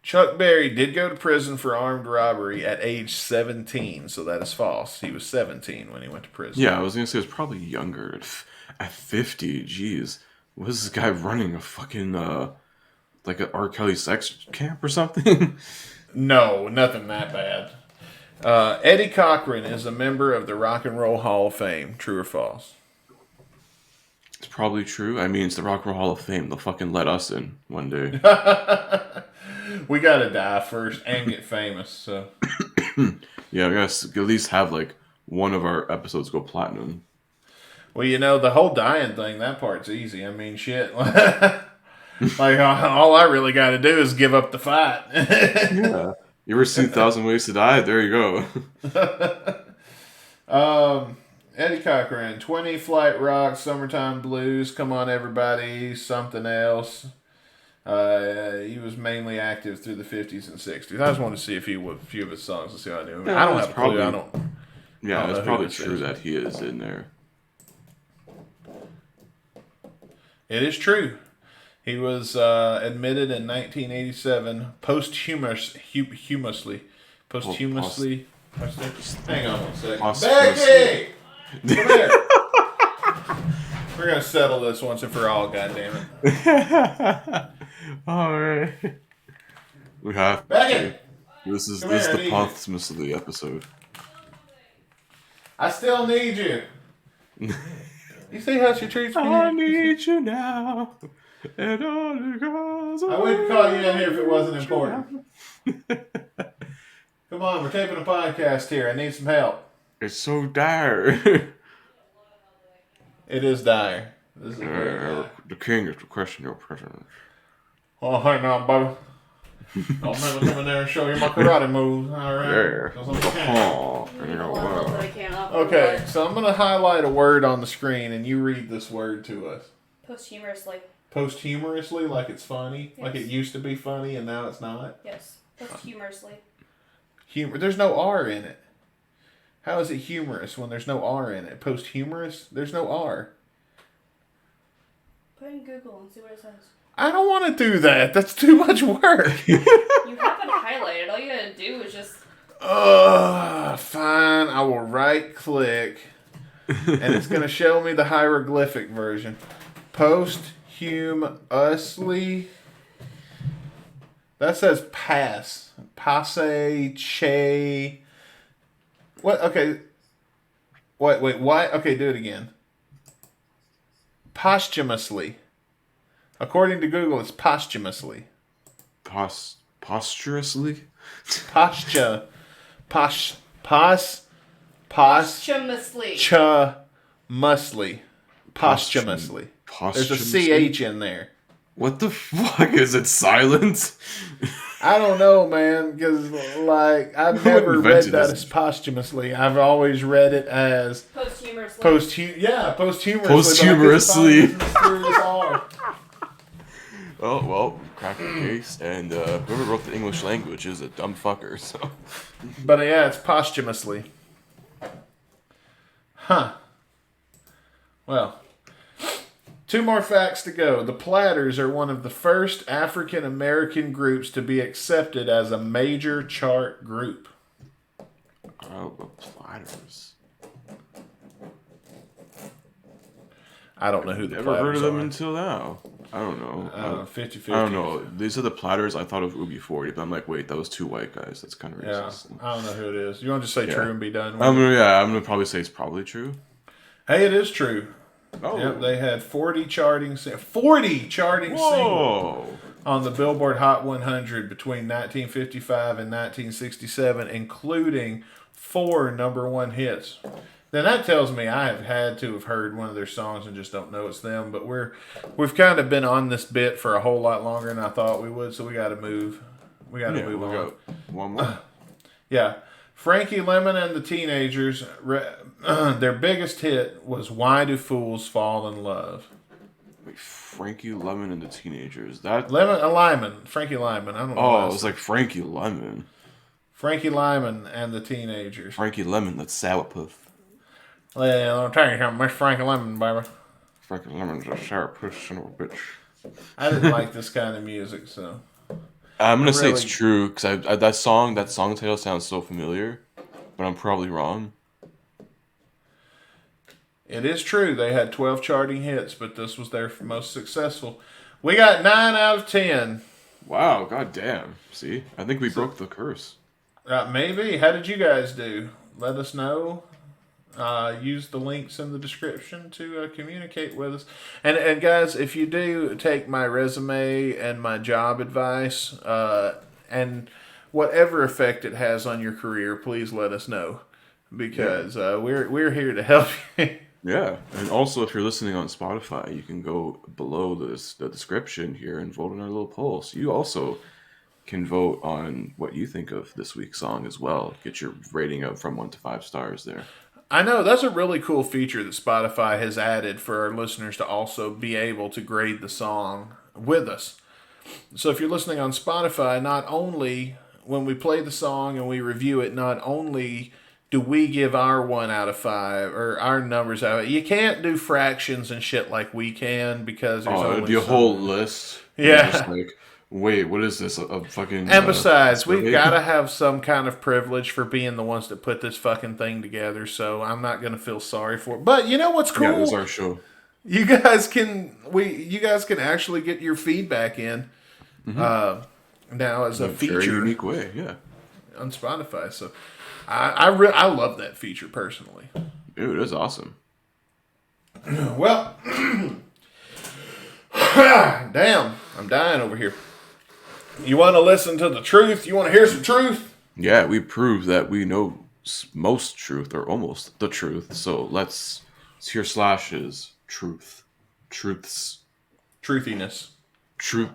Chuck Berry did go to prison for armed robbery at age 17, so that is false. He was 17 when he went to prison. Yeah, I was gonna say it was probably younger. At 50, jeez. Was this guy running a fucking like an R. Kelly sex camp or something? No, nothing that bad. Eddie Cochran is a member of the Rock and Roll Hall of Fame. True or false? It's probably true. I mean, it's the Rock and Roll Hall of Fame. They'll fucking let us in one day. We gotta die first and get famous. So Yeah, I guess at least have like one of our episodes go platinum. well, the whole dying thing, that part's easy. I mean, shit. Like, all I really got to do is give up the fight. Yeah. You ever seen 1,000 Ways to Die? There you go. Eddie Cochran, 20 Flight Rock, Summertime Blues, Come On Everybody, Something Else. He was mainly active through the 50s and 60s. I just wanted to see a few of his songs to see how I knew him. Yeah, I don't have a clue. Yeah, it's probably true that he is in there. It is true. He was admitted in 1987 posthumously. Hang on one second. Becky! Come here. We're going to settle this once and for all, goddammit. Alright. We have Becky! This is Come here, the posthumously episode. I still need you. You see how she treats me? I need you now. And all the girls I wouldn't call you in here if it wasn't important. Come on, we're taping a podcast here. I need some help. It's so dire. It is dire. This is very dire. The king is requesting your presence. Oh, hang on, Bubba. I'll never come in there and show you my karate moves. All right. Yeah. 'Cause I'm a cat. Oh, Okay, so I'm going to highlight a word on the screen, and you read this word to us. Posthumously. Posthumously, like it's funny? Yes. Like it used to be funny and now it's not? Yes. Posthumously. Humor. There's no R in it. How is it humorous when there's no R in it? Posthumorous? There's no R. Put in Google and see what it says. I don't want to do that. That's too much work. You have it highlighted. All you gotta do is just... Fine. I will right click. And it's going to show me the hieroglyphic version. Posthumously. That says pass. Passe, che. What? Okay. Wait, why? Okay, do it again. Posthumously. According to Google, it's posthumously. Posturously? Posthumously. Posthumously. There's a CH in there. What the fuck? Is it silent? I don't know, man, because, like, I've never read that as posthumously. I've always read it as... Posthumously. Posthumously. Oh, well, crack the case, and whoever wrote the English language is a dumb fucker, so... But, yeah, it's posthumously. Huh. Well... 2 more facts to go. The Platters are one of the first African American groups to be accepted as a major chart group. Oh, the Platters. I don't know who the Never Platters heard of them are. until now. I don't know. 50-50. I don't know. They said the Platters, I thought of Oogie 40, but I'm like, wait, that was 2 white guys. That's kind of Yeah, racist. I don't know who it is. You want to just say true and be done with I'm it? gonna probably say it's probably true. Hey, it is true. Oh. Yep, they had 40 charting singles on the Billboard Hot 100 between 1955 and 1967, including 4 #1 hits. Then that tells me I have had to have heard one of their songs and just don't know it's them. But we've kind of been on this bit for a whole lot longer than I thought we would, so we got to move. We got to move on. Got one more. Yeah. Frankie Lemon and the Teenagers, their biggest hit was Why Do Fools Fall in Love? Wait, Frankie Lemon and the Teenagers. Frankie Lyman. I don't know. Oh, it was like Frankie Lemon. Frankie Lyman and the Teenagers. Frankie Lemon, that's sourpuss. Well, I'll tell you something, Miss Frankie Lemon, baby. Frankie Lemon's a sourpuss son of a bitch. I didn't like this kind of music, so... I'm gonna say it's true because that song title sounds so familiar, but I'm probably wrong. It is true. They had 12 charting hits, but this was their most successful. We got 9 out of 10. Wow, goddamn. See? I think we broke the curse. Maybe. How did you guys do? Let us know. Use the links in the description to communicate with us. And guys, if you do take my resume and my job advice, and whatever effect it has on your career, please let us know. Because we're here to help you. Yeah, and also if you're listening on Spotify, you can go below the description here and vote on our little poll. So you also can vote on what you think of this week's song as well. Get your rating up from 1 to 5 stars there. I know, that's a really cool feature that Spotify has added for our listeners to also be able to grade the song with us. So if you're listening on Spotify, not only when we play the song and we review it, not only do we give our 1 out of 5 or our numbers out? You can't do fractions and shit like we can because there's only it'd be a whole list. Yeah. Just like, wait, what is this? A fucking. And besides, survey? we've got to have some kind of privilege for being the ones that put this fucking thing together. So I'm not going to feel sorry for it. But you know what's cool? Yeah, it's our show. You guys can actually get your feedback in now as a feature, very unique way. Yeah. on Spotify. So. I love that feature personally. Dude, it is awesome. Well, damn, I'm dying over here. You want to listen to the truth? You want to hear some truth? Yeah, we proved that we know most truth, or almost the truth. So let's hear Slash's truth. Truths. Truthiness. Truth.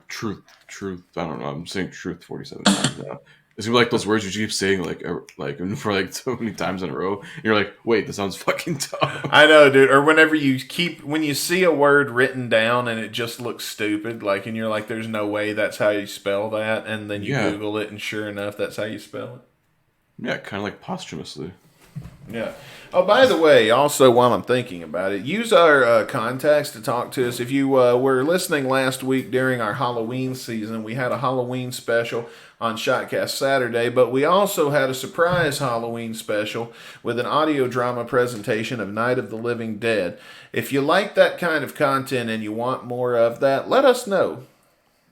I don't know. I'm saying truth 47 times now. It's gonna be like those words you keep saying for like so many times in a row. And you're like, wait, this sounds fucking dumb. I know, dude. Or when you see a word written down and it just looks stupid, and you're like, there's no way that's how you spell that, and then you Google it, and sure enough, that's how you spell it. Yeah, kind of like posthumously. Yeah. Oh, by the way, also while I'm thinking about it, use our contacts to talk to us. If you were listening last week during our Halloween season, we had a Halloween special on Shotcast Saturday, but we also had a surprise Halloween special with an audio drama presentation of Night of the Living Dead. If you like that kind of content and you want more of that, let us know.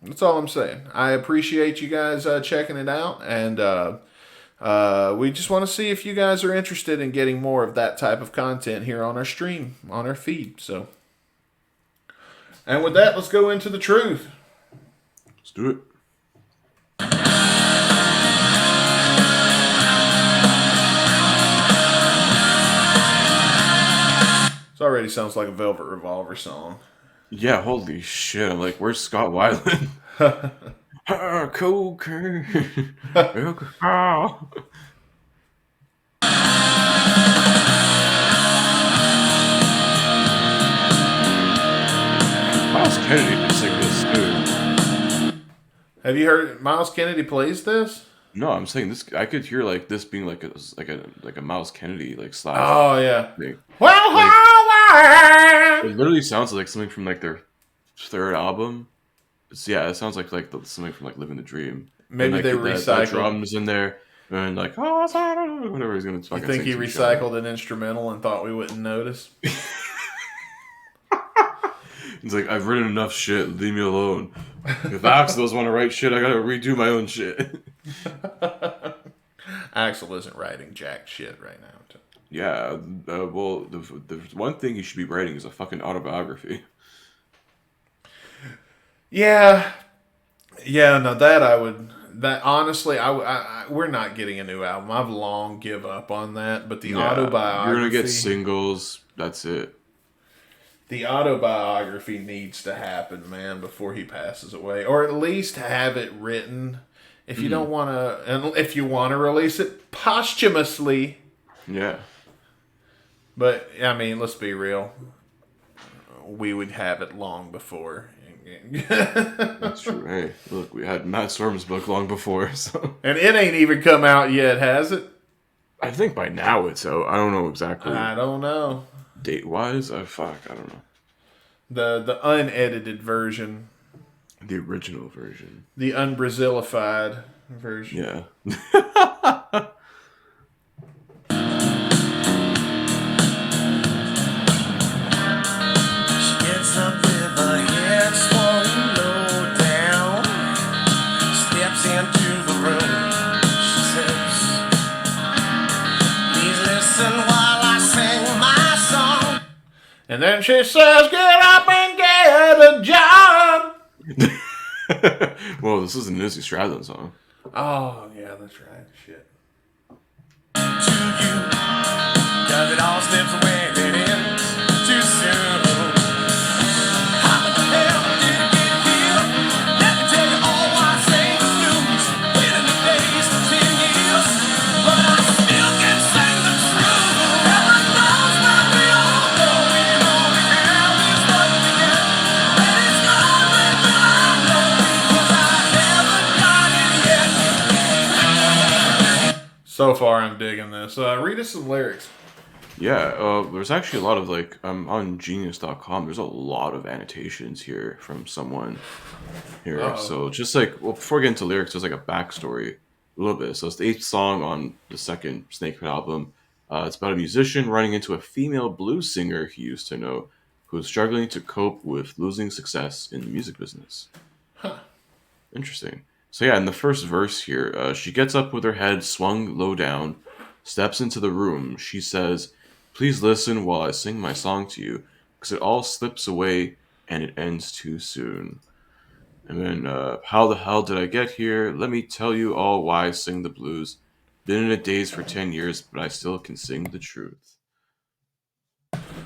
That's all I'm saying. I appreciate you guys checking it out, and we just want to see if you guys are interested in getting more of that type of content here on our stream, on our feed. So, and with that, let's go into the truth. Let's do it. It already sounds like a Velvet Revolver song. Yeah, holy shit. I'm like, where's Scott Weiland? Cocaine. Alcohol. Miles Kennedy can sing this too. Have you heard Miles Kennedy plays this? No, I'm saying this. I could hear like this being like a Miles Kennedy slash. Oh yeah. Thing. Well, it literally sounds like something from like their third album. It sounds like something from like Living the Dream. Maybe and, they recycled recycled drums in there and like whatever he's gonna. You think he recycled an instrumental and thought we wouldn't notice? He's like, I've written enough shit. Leave me alone. If Axel doesn't want to write shit, I gotta redo my own shit. Axel isn't writing jack shit right now. Yeah, well, the one thing he should be writing is a fucking autobiography. Yeah. No, that I would. That honestly, we're not getting a new album. I've long give up on that. But the autobiography, you're gonna get singles. That's it. The autobiography needs to happen, man, before he passes away, or at least have it written. If you don't want to, and if you want to release it posthumously, yeah. But I mean, let's be real. We would have it long before. That's true. Hey, look, we had Matt Storm's book long before, so. And it ain't even come out yet, has it? I think by now it's out. I don't know exactly. I don't know. Date-wise? I don't know. The unedited version. The original version. The unbrazilified version. Yeah. And then she says, "Get up and get a job." Well, this is an Izzy Stradlin song. Oh, yeah, that's right. Shit. To you, 'cause it all slips away too soon. How the hell did it get here? Let me tell you all why I say the blues. Been in the days for 10 years, but I still can sing the truth. Heaven knows that we all know we have is what we get. And it's gonna make me know, 'cause I haven't got it yet. So far, I'm digging this. Read us some lyrics. Yeah, there's actually a lot of like on Genius.com. There's a lot of annotations here from someone here. Uh-oh. So just like, well, before we get into lyrics, there's like a backstory a little bit. So it's the 8th song on the second Snakepit album. It's about a musician running into a female blues singer he used to know who's struggling to cope with losing success in the music business. Huh. Interesting. So yeah, in the first verse here, she gets up with her head swung low down, steps into the room. She says, "Please listen while I sing my song to you, because it all slips away and it ends too soon." And then, how the hell did I get here? Let me tell you all why I sing the blues. Been in a daze for 10 years, but I still can sing the truth.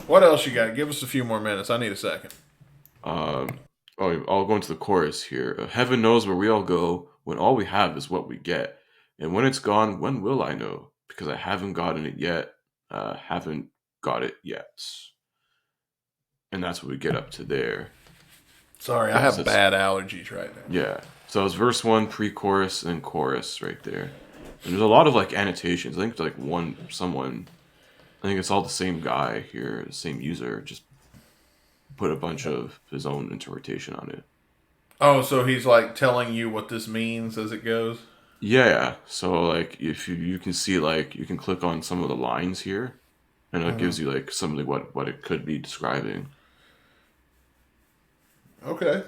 What else you got? Give us a few more minutes. I need a second. I'll go into the chorus here. Heaven knows where we all go when all we have is what we get. And when it's gone, when will I know? Because I haven't gotten it yet. Haven't got it yet. And that's what we get up to there. Sorry, I have bad allergies right now. Yeah. So it's verse 1, pre-chorus, and chorus right there. And there's a lot of like annotations. I think like I think it's all the same guy here, the same user, just put a bunch of his own interpretation on it. Oh, so he's like telling you what this means as it goes? Yeah. So like if you can see like you can click on some of the lines here and it gives you like some of what it could be describing. Okay.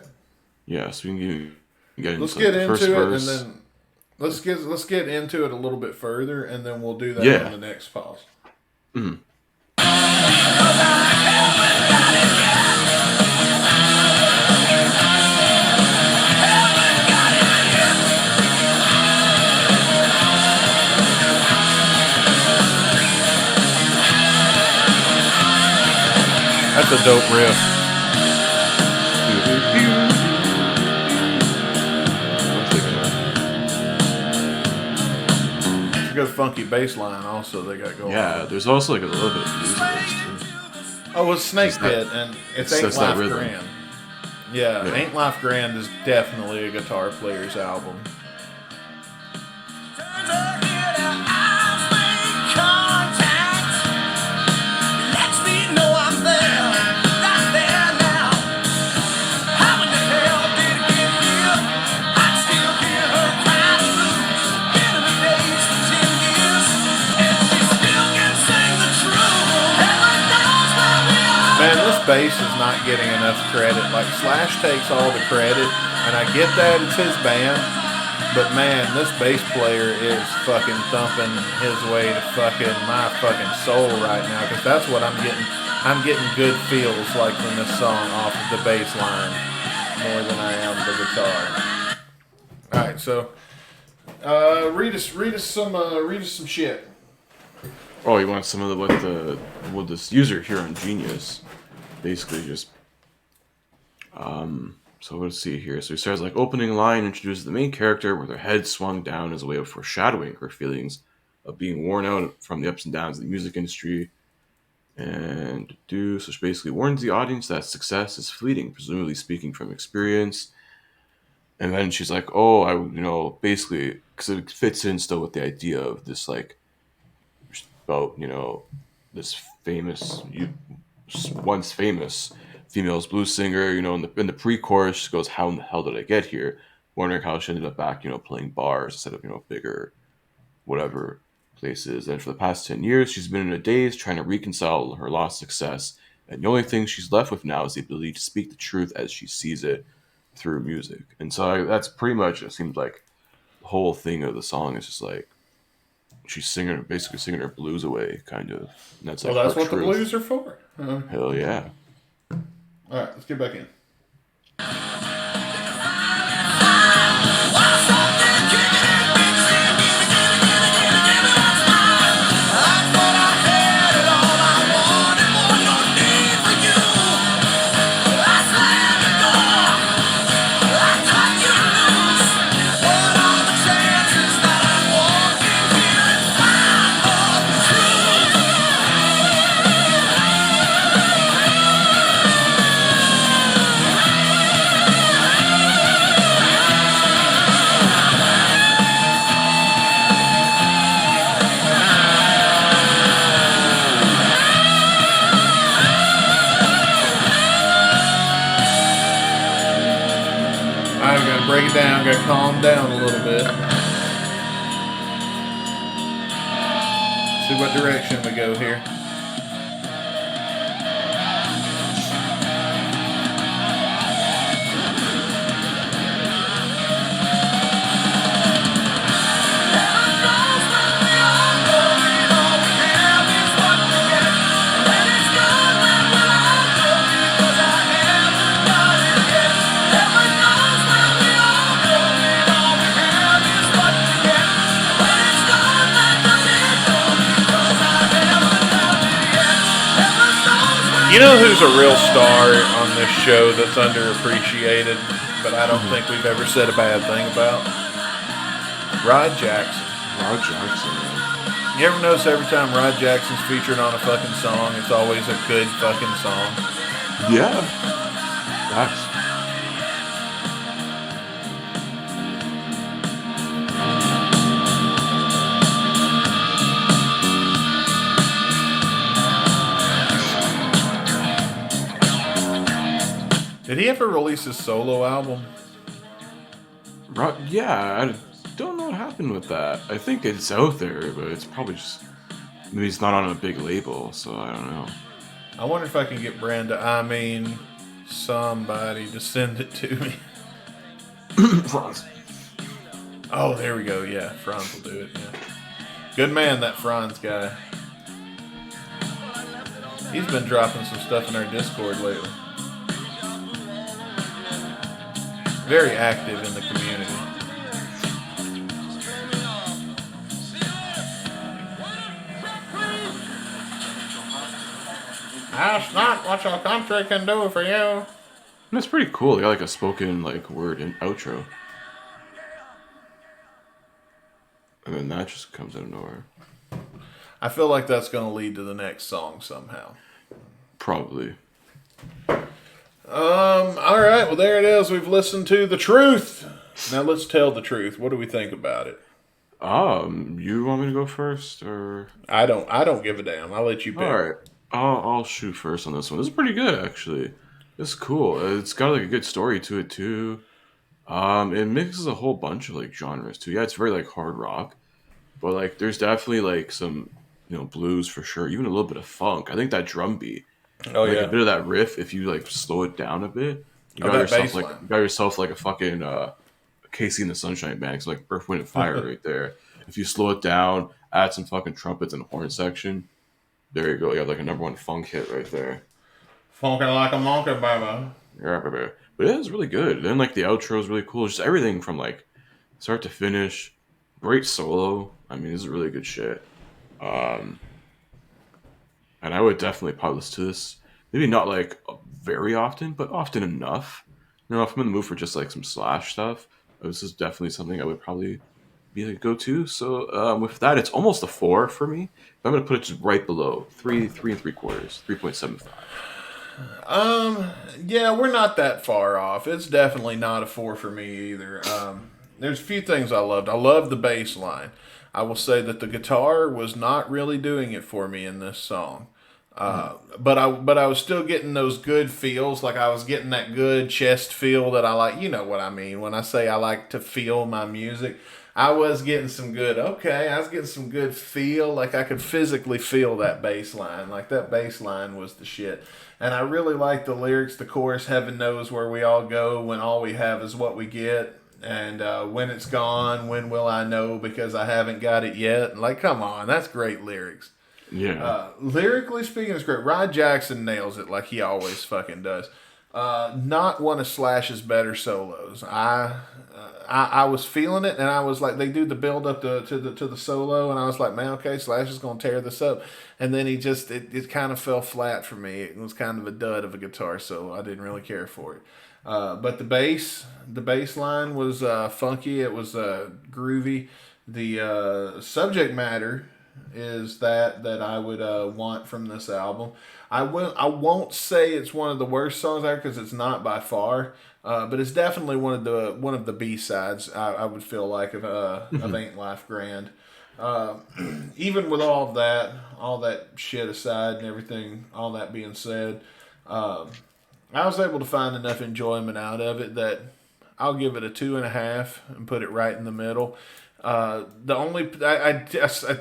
Yeah, so we can get Let's into get the first into it verse. and then let's get into it a little bit further and then we'll do that Yeah. on the next pause. Mhm. That's a dope riff. It's a good funky bass line also they got going. Yeah, there's also like a little bit of blues lyrics too. Oh, it's Snake Just that- Pit, and it's it's Ain't just that Life rhythm. Grand. Yeah, Yeah. Ain't Life Grand is definitely a guitar player's album. Man, this bass is not getting enough credit. Like, Slash takes all the credit, and I get that it's his band, but man, this bass player is fucking thumping his way to fucking my fucking soul right now, because that's what I'm getting. I'm getting good feels like from this song off of the bass line more than I am the guitar. All right, so read us some shit. Oh, you want some of what this user here on Genius basically just so let's see here. So he starts like opening line, introduces the main character with her head swung down as a way of foreshadowing her feelings of being worn out from the ups and downs of the music industry. And so she basically warns the audience that success is fleeting, presumably speaking from experience. And then she's like, "Oh, basically, because it fits in still with the idea of this like about this once famous female blues singer. In the pre-chorus, she goes, "How in the hell did I get here?" Wondering how she ended up back, playing bars instead of bigger, whatever places. And for the past 10 years, she's been in a daze trying to reconcile her lost success. And the only thing she's left with now is the ability to speak the truth as she sees it through music. And so that's pretty much, it seems like the whole thing of the song is just like she's basically singing her blues away, kind of. And that's like Well, that's her what the truth. blues are for. Hell yeah. All right, let's get back in. All right, gotta break it down. Gotta calm down a little bit. See what direction we go here. You know who's a real star on this show that's underappreciated, but I don't think we've ever said a bad thing about? Rod Jackson. Rod Jackson, man. You ever notice every time Rod Jackson's featured on a fucking song, it's always a good fucking song? Yeah. That's. Did he ever release his solo album? Yeah, I don't know what happened with that. I think it's out there, but it's probably just maybe it's not on a big label, so I don't know. I wonder if I can get somebody to send it to me. Franz. Oh, there we go. Yeah, Franz will do it. Yeah. Good man, that Franz guy. He's been dropping some stuff in our Discord lately. Very active in the community. That's not what your country can do for you. That's pretty cool. They got like a spoken word and outro. And then that just comes out of nowhere. I feel like that's going to lead to the next song somehow. Probably. All right. Well, there it is. We've listened to The Truth. Now let's tell the truth. What do we think about it? You want me to go first, or? I don't give a damn. I'll let you pick. All right. I'll shoot first on this one. This is pretty good, actually. It's cool. It's got like a good story to it too. It mixes a whole bunch of genres too. Yeah, it's very hard rock, but there's definitely some blues for sure. Even a little bit of funk. I think that drum beat. Oh yeah. A bit of that riff. If you slow it down a bit, you got yourself a fucking Casey and the Sunshine Band. It's like Earth, Wind and Fire right there. If you slow it down, add some fucking trumpets and horn section. There you go. You have a number one funk hit right there. Funkin' like a monkey, baby. Yeah, baby. But it is really good. Then the outro is really cool. Just everything from start to finish. Great solo. I mean, this is really good shit. And I would definitely probably listen to this. Maybe not very often, but often enough. If I'm in the mood for just some Slash stuff, this is definitely something I would probably be go-to. So with that, it's almost a 4 for me. I'm going to put it just right below 3 3/4, 3.75. Yeah, we're not that far off. It's definitely not a 4 for me either. There's a few things I loved. I love the bass line. I will say that the guitar was not really doing it for me in this song. But I was still getting those good feels. I was getting that good chest feel that I like. You know what I mean when I say I like to feel my music. I was getting some good. I was getting some good feel. I could physically feel that bass line. That bass line was the shit. And I really like the lyrics. The chorus, "Heaven knows where we all go when all we have is what we get." And when it's gone, when will I know because I haven't got it yet? Come on, that's great lyrics. Yeah. Lyrically speaking, it's great. Rod Jackson nails it like he always fucking does. Not one of Slash's better solos. I was feeling it, and I was like, they do the build up to the solo, and I was like, man, okay, Slash is gonna tear this up, and then he just it kind of fell flat for me. It was kind of a dud of a guitar solo. I didn't really care for it. But the bass line was funky. It was groovy. The subject matter is that I would want from this album. I won't say it's one of the worst songs ever because it's not by far, but it's definitely one of the B sides. I would feel like of Ain't Life Grand. Even with all that shit aside and everything, all that being said, I was able to find enough enjoyment out of it that I'll give it a 2.5 and put it right in the middle. I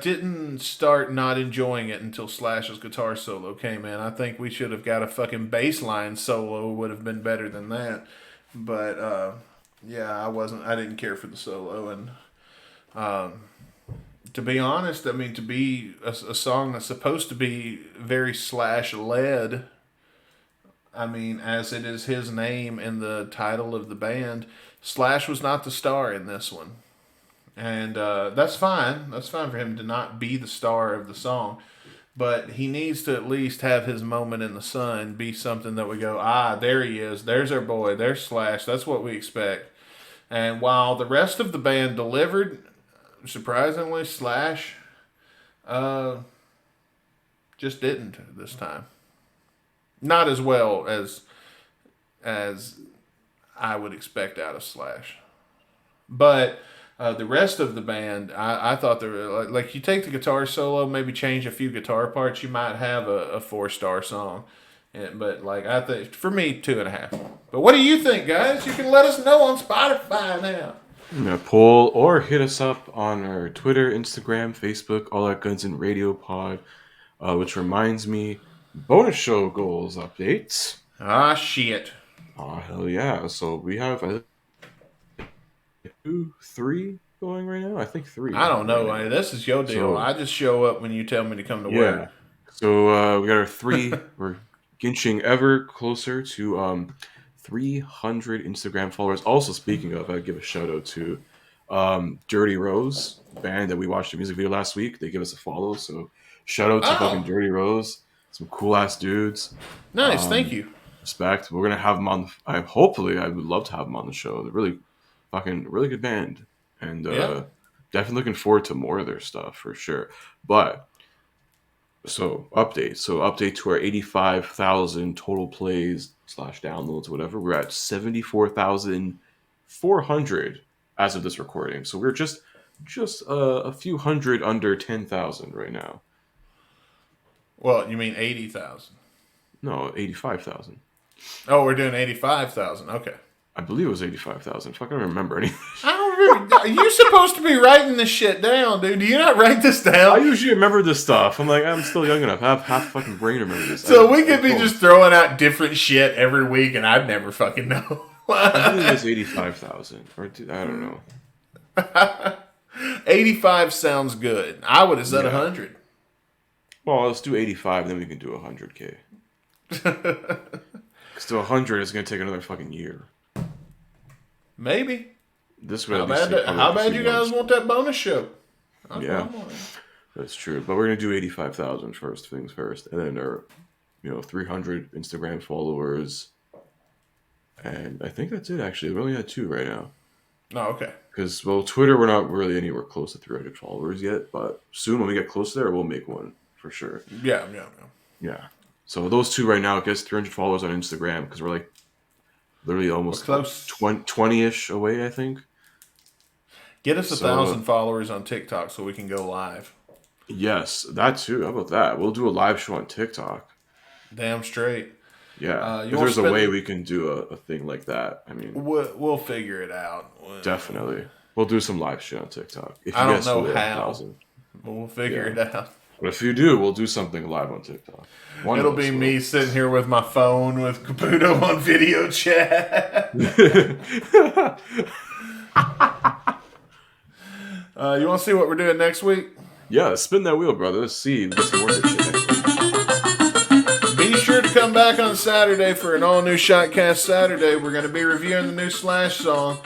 didn't start not enjoying it until Slash's guitar solo came in. I think we should have got a fucking bass line solo, would have been better than that. But yeah, I didn't care for the solo, and to be honest, I mean, to be a song that's supposed to be very Slash led, I mean, as it is his name in the title of the band, Slash was not the star in this one. And that's fine. That's fine for him to not be the star of the song. But he needs to at least have his moment in the sun, be something that we go, there he is. There's our boy. There's Slash. That's what we expect. And while the rest of the band delivered, surprisingly, Slash just didn't this time. Not as well as I would expect out of Slash. But the rest of the band, I thought they were like you take the guitar solo, maybe change a few guitar parts, you might have a 4-star song. But like I think for me, 2.5. But what do you think, guys? You can let us know on Spotify now. Yeah, poll or hit us up on our Twitter, Instagram, Facebook, all at Guns and Radio Pod. Which reminds me, bonus show goals updates. Shit. Oh hell yeah! So we have 2, 3 going right now. I think 3. I don't know. Right now. This is your deal. So, I just show up when you tell me to come to work. So we got our 3. We're inching ever closer to 300 Instagram followers. Also, speaking of, I'd give a shout out to Dirty Rose, band that we watched the music video last week. They give us a follow. So shout out to fucking Dirty Rose. Some cool ass dudes. Nice, thank you. Respect. We're gonna have them on. I would love to have them on the show. They're really good band, and definitely looking forward to more of their stuff for sure. But update to our 85,000 total plays / downloads, whatever. We're at 74,400 as of this recording. So we're just a few hundred under 10,000 right now. Well, you mean 80,000? No, 85,000. Oh, we're doing 85,000. Okay. I believe it was 85,000. Fuck, I don't remember anything. I don't remember. You're supposed to be writing this shit down, dude. Do you not write this I down? usually remember this stuff. I'm like, I'm still young enough. I have half fucking brain to remember this. So we could be just throwing out different shit every week, and I'd never fucking know. I believe it was 85,000. Or I don't know. 85 sounds good. I would have said 100. Well, let's do 85, then we can do 100K. Because to 100 is going to take another fucking year. Maybe. This would How at least take bad probably you a few guys months. want that bonus show? Yeah, that's true. But we're going to do 85,000 first things first. And then our 300 Instagram followers. And I think that's it, actually. We only had 2 right now. Oh, okay. Because, Twitter, we're not really anywhere close to 300 followers yet. But soon, when we get close there, we'll make one for sure. Yeah. So those 2 right now gets 300 followers on Instagram because we're like literally almost close. 20-ish away, I think. Get us 1,000 followers on TikTok so we can go live. Yes, that too. How about that? We'll do a live show on TikTok. Damn straight. Yeah. If there's a way we can do a thing like that, I mean, we'll figure it out. Definitely. We'll do some live shit on TikTok. If you I don't guess know we're how. 1,000. But we'll figure it out. But if you do, we'll do something live on TikTok. It'll be me sitting here with my phone with Caputo on video chat. You want to see what we're doing next week? Yeah, spin that wheel, brother. Let's see. Get some more good shit next week. Be sure to come back on Saturday for an all-new Shotcast Saturday. We're going to be reviewing the new Slash song.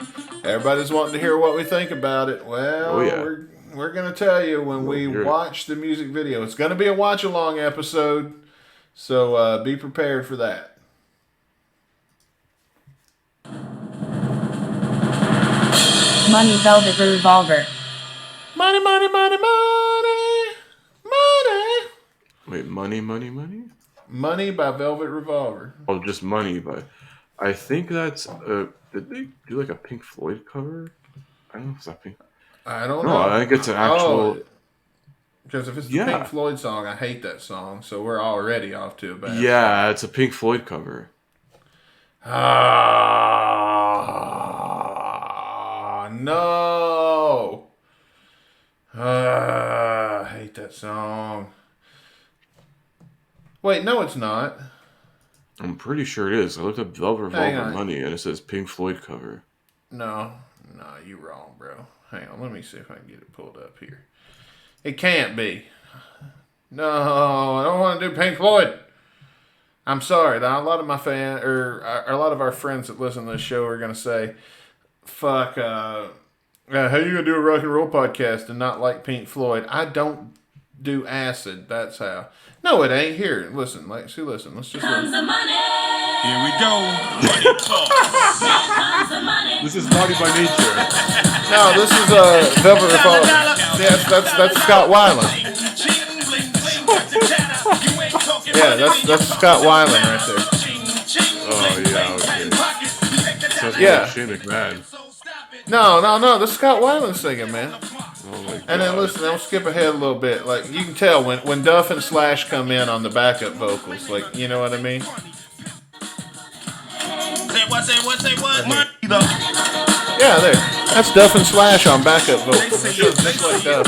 Everybody's wanting to hear what we think about it. Well, Oh, yeah. we're going to tell you when we hear it. watch the music video. It's going to be a watch-along episode, so be prepared for that. Money Velvet Revolver. Money, money, money, money, money. Wait, money? Money by Velvet Revolver. Oh, just money, but I think that's did they do like a Pink Floyd cover? I don't know if it's that Pink. I don't No, know. I think it's an actual. Because if it's the Yeah. Pink Floyd song, I hate that song, so we're already off to a bad start. Yeah, it's a Pink Floyd cover. Ah, no. I hate that song. Wait, no, it's not. I'm pretty sure it is. I looked up Velvet Hang Revolver on. Money and it says Pink Floyd cover. No, you're wrong, bro. Hang on, let me see if I can get it pulled up here. It can't be. No, I don't want to do Pink Floyd. I'm sorry. A lot of my a lot of our friends that listen to this show are gonna say, "Fuck, how you gonna do a rock and roll podcast and not like Pink Floyd?" I don't do acid. That's how. No, it ain't. Here, listen. Listen. Let's just listen. Here we go. Money talk. This is Naughty by Nature. No, this is Velvet Revolver. Yes, that's Scott Weiland. Yeah, that's Scott Weiland right there. Oh, yeah, okay. Sounds Yeah. like Shane McMahon. No, this is Scott Weiland singing, man. Oh, my God. And then listen, I'll skip ahead a little bit. Like you can tell when Duff and Slash come in on the backup vocals, like you know what I mean? Say what? Money though. Yeah, there. That's Duff and Slash on backup vocals. It's just like Duff.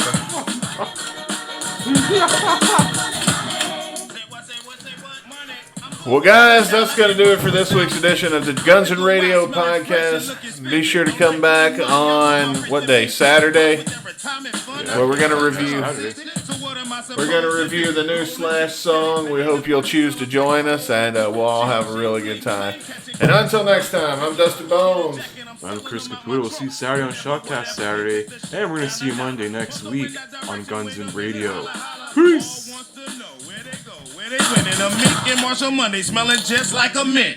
Well, guys, that's going to do it for this week's edition of the Guns N' Radio podcast. Be sure to come back on, what day? Saturday? Where we're going to review the new Slash song. We hope you'll choose to join us, and we'll all have a really good time. And until next time, I'm Dustin Bonez. I'm Chris Caputo. We'll see you Saturday on Shotcast Saturday. And we're going to see you Monday next week on Guns N' Radio. Peace! They winning a mint and Marshall Monday smelling just like a mint.